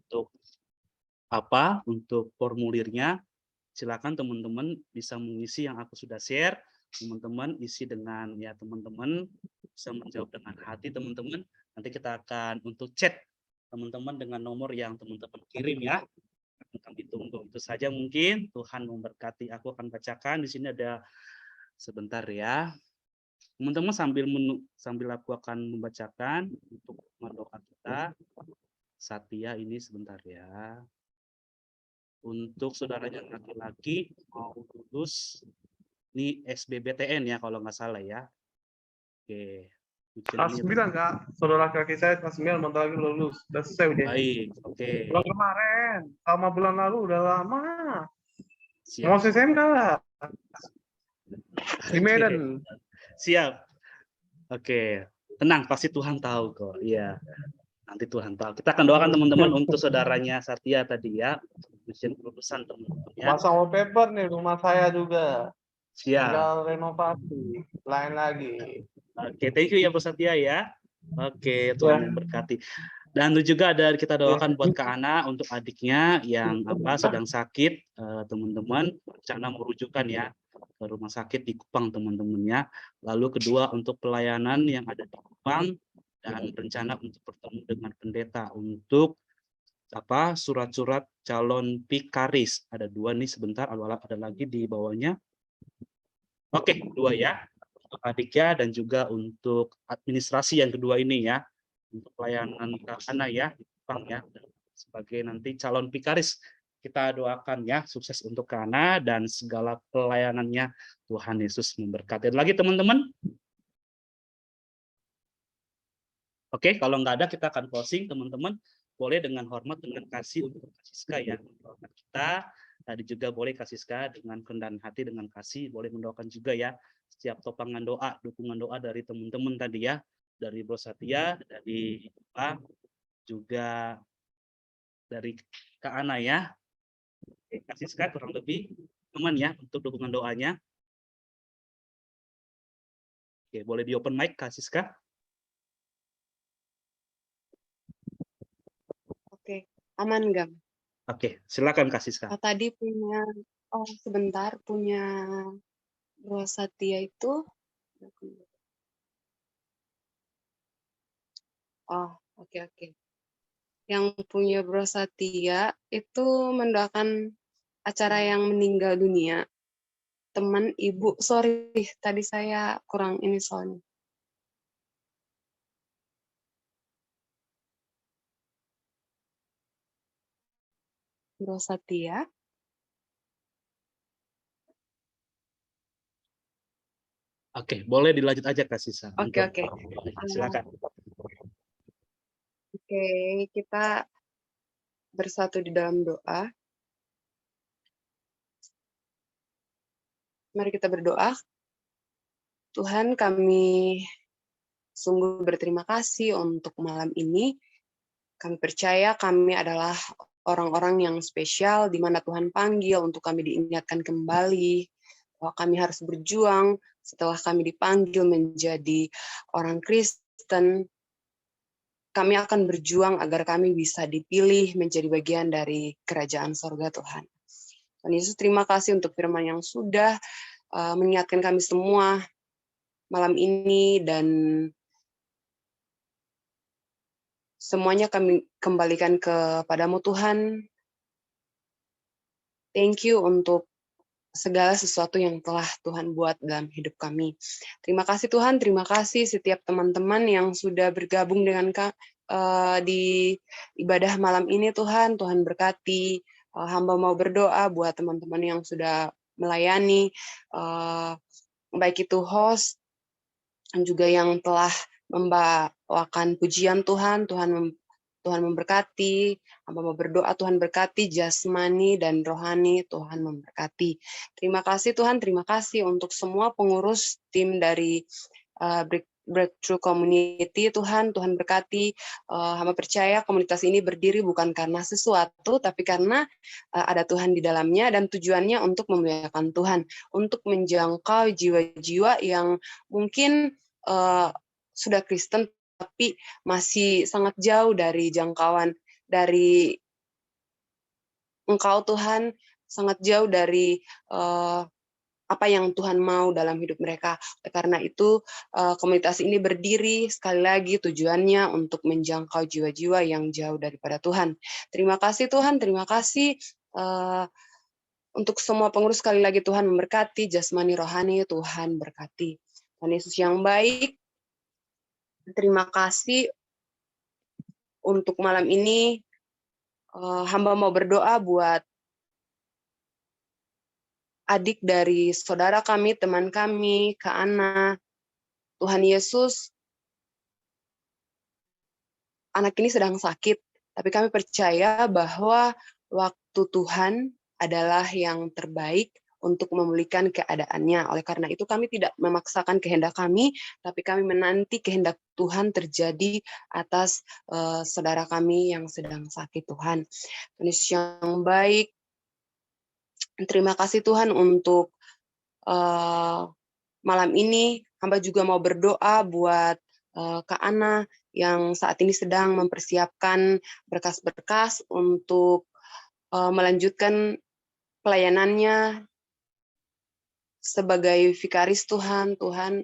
untuk formulirnya. Silakan teman-teman bisa mengisi yang aku sudah share. Teman-teman isi dengan ya, teman-teman bisa menjawab dengan hati teman-teman. Nanti kita akan untuk chat teman-teman dengan nomor yang teman-teman kirim ya. Kami tunggu. Itu saja mungkin. Tuhan memberkati. Aku akan bacakan di sini ada sebentar ya. Teman-teman sambil aku akan membacakan untuk doa kita. Satya ini sebentar ya. Untuk saudaranya laki-laki mau lulus, ini SBBTN ya kalau nggak salah ya. Oke. Kelas 9 Kak, saudara laki-laki saya kelas 9 bentar lagi lulus, udah selesai udah. Baik, oke. Bulan kemarin, sama bulan lalu udah lama. Siap. Mau SMK lah. Di Medan. Siap. Oke, tenang, pasti Tuhan tahu kok. Iya, nanti Tuhan tahu. Kita akan doakan teman-teman untuk saudaranya Satya tadi ya, ujian kelulusan teman-teman ya. Pasang wallpaper nih rumah saya juga. Siap. Tinggal renovasi, lain lagi. Oke, thank you ya Bro Satya ya. Oke, Tuhan memberkati. Dan juga ada kita doakan buat Kak Ana untuk adiknya yang sedang sakit, teman-teman, rencana merujukan ya ke rumah sakit di Kupang teman-temannya. Lalu kedua untuk pelayanan yang ada di Kupang dan rencana untuk bertemu dengan pendeta untuk surat-surat calon pikaris. Ada 2 nih sebentar, ada lagi di bawahnya. Oke, 2 ya. Untuk adiknya dan juga untuk administrasi yang kedua ini ya. Untuk pelayanan Kak Ana ya, di Kupang ya, sebagai nanti calon pikaris. Kita doakan ya, sukses untuk Kak Ana dan segala pelayanannya. Tuhan Yesus memberkati. Lagi teman-teman? Oke, kalau nggak ada kita akan closing teman-teman. Boleh dengan hormat, dengan kasih untuk Kasiska ya. Mendoakan kita. Tadi juga boleh Kasiska dengan kerendahan hati, dengan kasih. Boleh mendoakan juga ya. Setiap topangan doa, dukungan doa dari teman-teman tadi ya. Dari Bro Satya, dari Pak, juga dari Kak Ana ya. Oke, Kasiska kurang lebih teman ya untuk dukungan doanya. Oke, boleh di open mic Kasiska. Oke, aman nggak? Oke, silakan Kasiska. Tadi punya, sebentar, punya Bro Satya itu, oke. Yang punya Bro Satya itu mendoakan acara yang meninggal dunia. Teman ibu, sorry, tadi saya kurang ini soalnya. Bro Satya. Oke, boleh dilanjut aja Kak Sisa. Oke, Untuk- oke. Silakan. Oke, kita bersatu di dalam doa. Mari kita berdoa. Tuhan, kami sungguh berterima kasih untuk malam ini. Kami percaya kami adalah orang-orang yang spesial di mana Tuhan panggil untuk kami diingatkan kembali bahwa kami harus berjuang setelah kami dipanggil menjadi orang Kristen. Kami akan berjuang agar kami bisa dipilih menjadi bagian dari kerajaan sorga Tuhan. Tuhan Yesus, terima kasih untuk firman yang sudah mengingatkan kami semua malam ini, dan semuanya kami kembalikan kepadamu Tuhan. Thank you untuk segala sesuatu yang telah Tuhan buat dalam hidup kami. Terima kasih Tuhan, terima kasih setiap teman-teman yang sudah bergabung dengan di ibadah malam ini Tuhan. Tuhan berkati, hamba mau berdoa buat teman-teman yang sudah melayani, baik itu host, dan juga yang telah membawakan pujian Tuhan. Tuhan memberkati, hamba mau berdoa, Tuhan berkati jasmani dan rohani, Tuhan memberkati. Terima kasih Tuhan, terima kasih untuk semua pengurus tim dari Breakthrough Community, Tuhan berkati. Hamba percaya komunitas ini berdiri bukan karena sesuatu, tapi karena ada Tuhan di dalamnya, dan tujuannya untuk memuliakan Tuhan, untuk menjangkau jiwa-jiwa yang mungkin sudah Kristen, tapi masih sangat jauh dari jangkauan dari Engkau Tuhan, sangat jauh dari apa yang Tuhan mau dalam hidup mereka. Karena itu komunitas ini berdiri sekali lagi tujuannya untuk menjangkau jiwa-jiwa yang jauh daripada Tuhan. Terima kasih Tuhan, terima kasih untuk semua pengurus, sekali lagi Tuhan memberkati jasmani rohani, Tuhan berkati. Tuhan Yesus yang baik, terima kasih untuk malam ini. Hamba mau berdoa buat adik dari saudara kami, teman kami, Kak Ana. Tuhan Yesus, anak ini sedang sakit, tapi kami percaya bahwa waktu Tuhan adalah yang terbaik untuk memulihkan keadaannya. Oleh karena itu kami tidak memaksakan kehendak kami, tapi kami menanti kehendak Tuhan terjadi atas saudara kami yang sedang sakit Tuhan. Tuhan Yesus yang baik, terima kasih Tuhan untuk malam ini. Hamba juga mau berdoa buat Kak Ana yang saat ini sedang mempersiapkan berkas-berkas untuk melanjutkan pelayanannya sebagai vikaris Tuhan,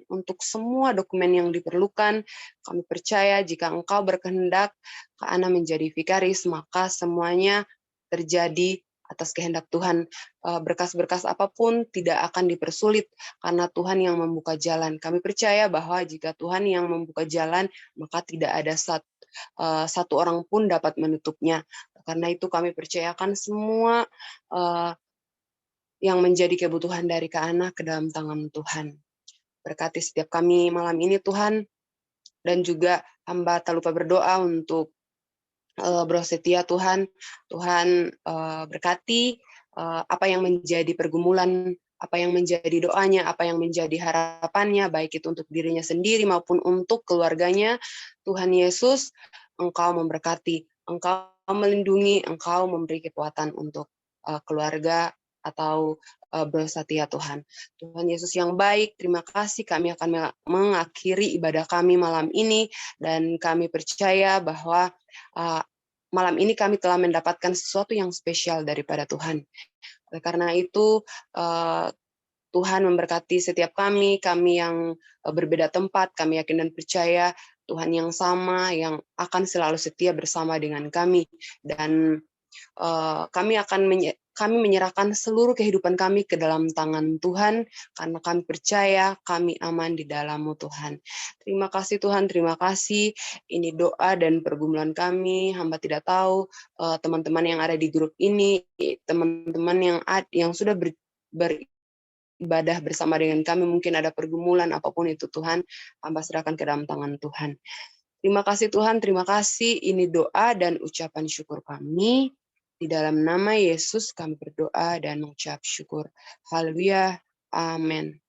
untuk semua dokumen yang diperlukan. Kami percaya jika Engkau berkehendak Kak Ana menjadi vikaris, maka semuanya terjadi atas kehendak Tuhan. Berkas-berkas apapun tidak akan dipersulit karena Tuhan yang membuka jalan. Kami percaya bahwa jika Tuhan yang membuka jalan, maka tidak ada satu orang pun dapat menutupnya. Karena itu kami percayakan semua yang menjadi kebutuhan dari Kak Ana ke dalam tangan Tuhan. Berkati setiap kami malam ini Tuhan, dan juga hamba tak lupa berdoa untuk Bro Setia Tuhan. Tuhan berkati apa yang menjadi pergumulan, apa yang menjadi doanya, apa yang menjadi harapannya, baik itu untuk dirinya sendiri maupun untuk keluarganya. Tuhan Yesus, Engkau memberkati, Engkau melindungi, Engkau memberi kekuatan untuk keluarga atau Bro Setia Tuhan. Tuhan Yesus yang baik, terima kasih. Kami akan mengakhiri ibadah kami malam ini, dan kami percaya bahwa malam ini kami telah mendapatkan sesuatu yang spesial daripada Tuhan. Oleh karena itu, Tuhan memberkati setiap kami yang berbeda tempat. Kami yakin dan percaya Tuhan yang sama, yang akan selalu setia bersama dengan kami. Dan kami menyerahkan seluruh kehidupan kami ke dalam tangan Tuhan, karena kami percaya kami aman di dalam-Mu Tuhan. Terima kasih Tuhan, terima kasih. Ini doa dan pergumulan kami. Hamba tidak tahu teman-teman yang ada di grup ini, teman-teman yang sudah ibadah bersama dengan kami, mungkin ada pergumulan apapun itu Tuhan, hamba serahkan ke dalam tangan Tuhan. Terima kasih Tuhan, terima kasih. Ini doa dan ucapan syukur kami. Di dalam nama Yesus kami berdoa dan mengucap syukur. Haleluya. Amin.